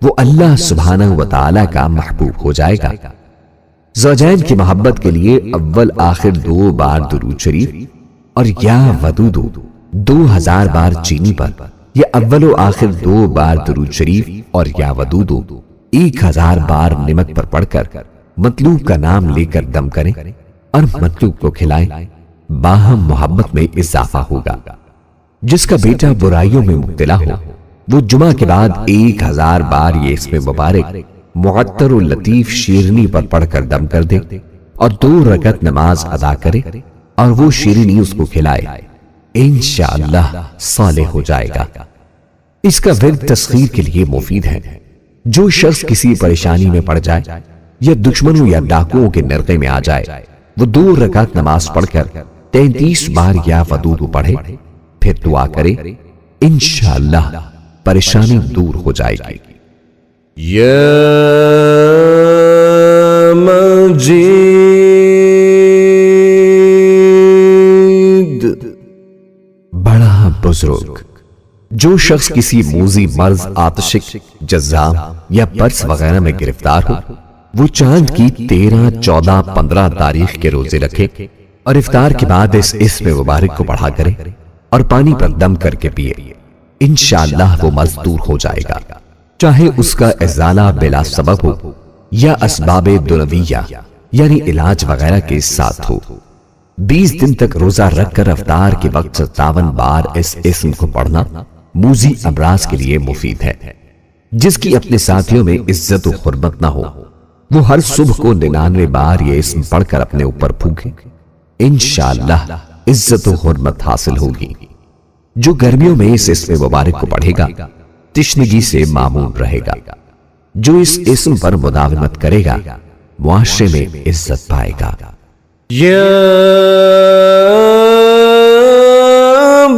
وہ اللہ سبحانہ وتعالی کا محبوب ہو جائے گا۔ زوجین کی محبت کے لیے اول آخر 2 بار درود شریف اور یا ودود 2000 بار چینی پر یا اول و آخر 2 بار درود شریف اور یا ودود 1000 بار نمک پر پڑھ کر مطلوب کا نام لے کر دم کریں اور مطلوب کو کھلائیں، باہم محبت میں اضافہ ہوگا۔ جس کا بیٹا برائیوں میں مبتلا ہو وہ جمعہ کے بعد 1000 بار یہ اسم مبارک معطر و لطیف شیرنی پر پڑھ کر دم کر دے اور 2 رکعت نماز ادا کرے اور وہ شیرنی اس کو کھلائے انشاءاللہ صالح ہو جائے گا۔ اس کا ورد تسخیر کے لیے مفید ہے۔ جو شخص کسی پریشانی میں پڑ جائے یا دشمنوں یا ڈاکوؤں کے نرغے میں آ جائے وہ 2 رکعت نماز پڑھ کر 33 بار یا ودود پڑھے پھر دعا کرے انشاءاللہ پریشانی دور ہو جائے گی۔ یا مجید، بزرگ، جو شخص کسی موذی مرض، آتشک، جذام یا برس وغیرہ میں گرفتار ہو، وہ چاند کی 13، 14، 15 تاریخ کے روزے رکھے اور افطار کے بعد اس اسم مبارک کو پڑھا کرے اور پانی پر دم کر کے پیے، انشاءاللہ وہ مرض دور ہو جائے گا، چاہے اس کا ازالہ بلا سبب ہو یا اسباب دنویہ یعنی علاج وغیرہ کے ساتھ ہو۔ 20 دن تک روزہ رکھ کر افطار کے وقت 57 بار اس اسم کو پڑھنا موذی امراض کے لیے مفید ہے۔ جس کی اپنے ساتھیوں میں عزت و حرمت نہ ہو، وہ ہر صبح کو 99 بار یہ اسم پڑھ کر اپنے اوپر پھونکے، انشاءاللہ عزت و حرمت حاصل ہوگی۔ جو گرمیوں میں اس اسم مبارک کو پڑھے گا تشنگی سے معمون رہے گا۔ جو اس اسم پر مداومت کرے گا معاشرے میں عزت پائے گا۔ یا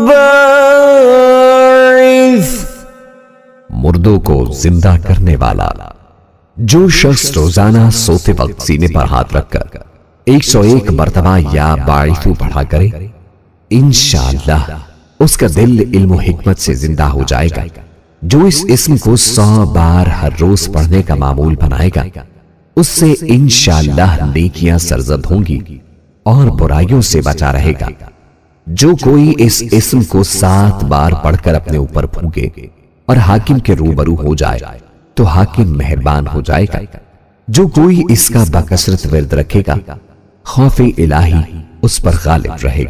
باعث، مردوں کو زندہ کرنے والا، جو شخص روزانہ سوتے وقت سینے پر ہاتھ رکھ کر 101 مرتبہ یا باعثو پڑھا کرے، انشاءاللہ اس کا دل علم و حکمت سے زندہ ہو جائے گا۔ جو اس اسم کو 100 بار ہر روز پڑھنے کا معمول بنائے گا، اس سے انشاءاللہ نیکیاں سرزد ہوں گی اور برائیوں سے بچا رہے گا۔ جو کوئی اس اسم کو 7 بار پڑھ کر اپنے اوپر پھونکے اور حاکم کے روبرو ہو جائے تو حاکم مہربان ہو جائے گا۔ جو کوئی اس کا بکثرت ورد رکھے گا، خوف الہی اس پر غالب رہے گا۔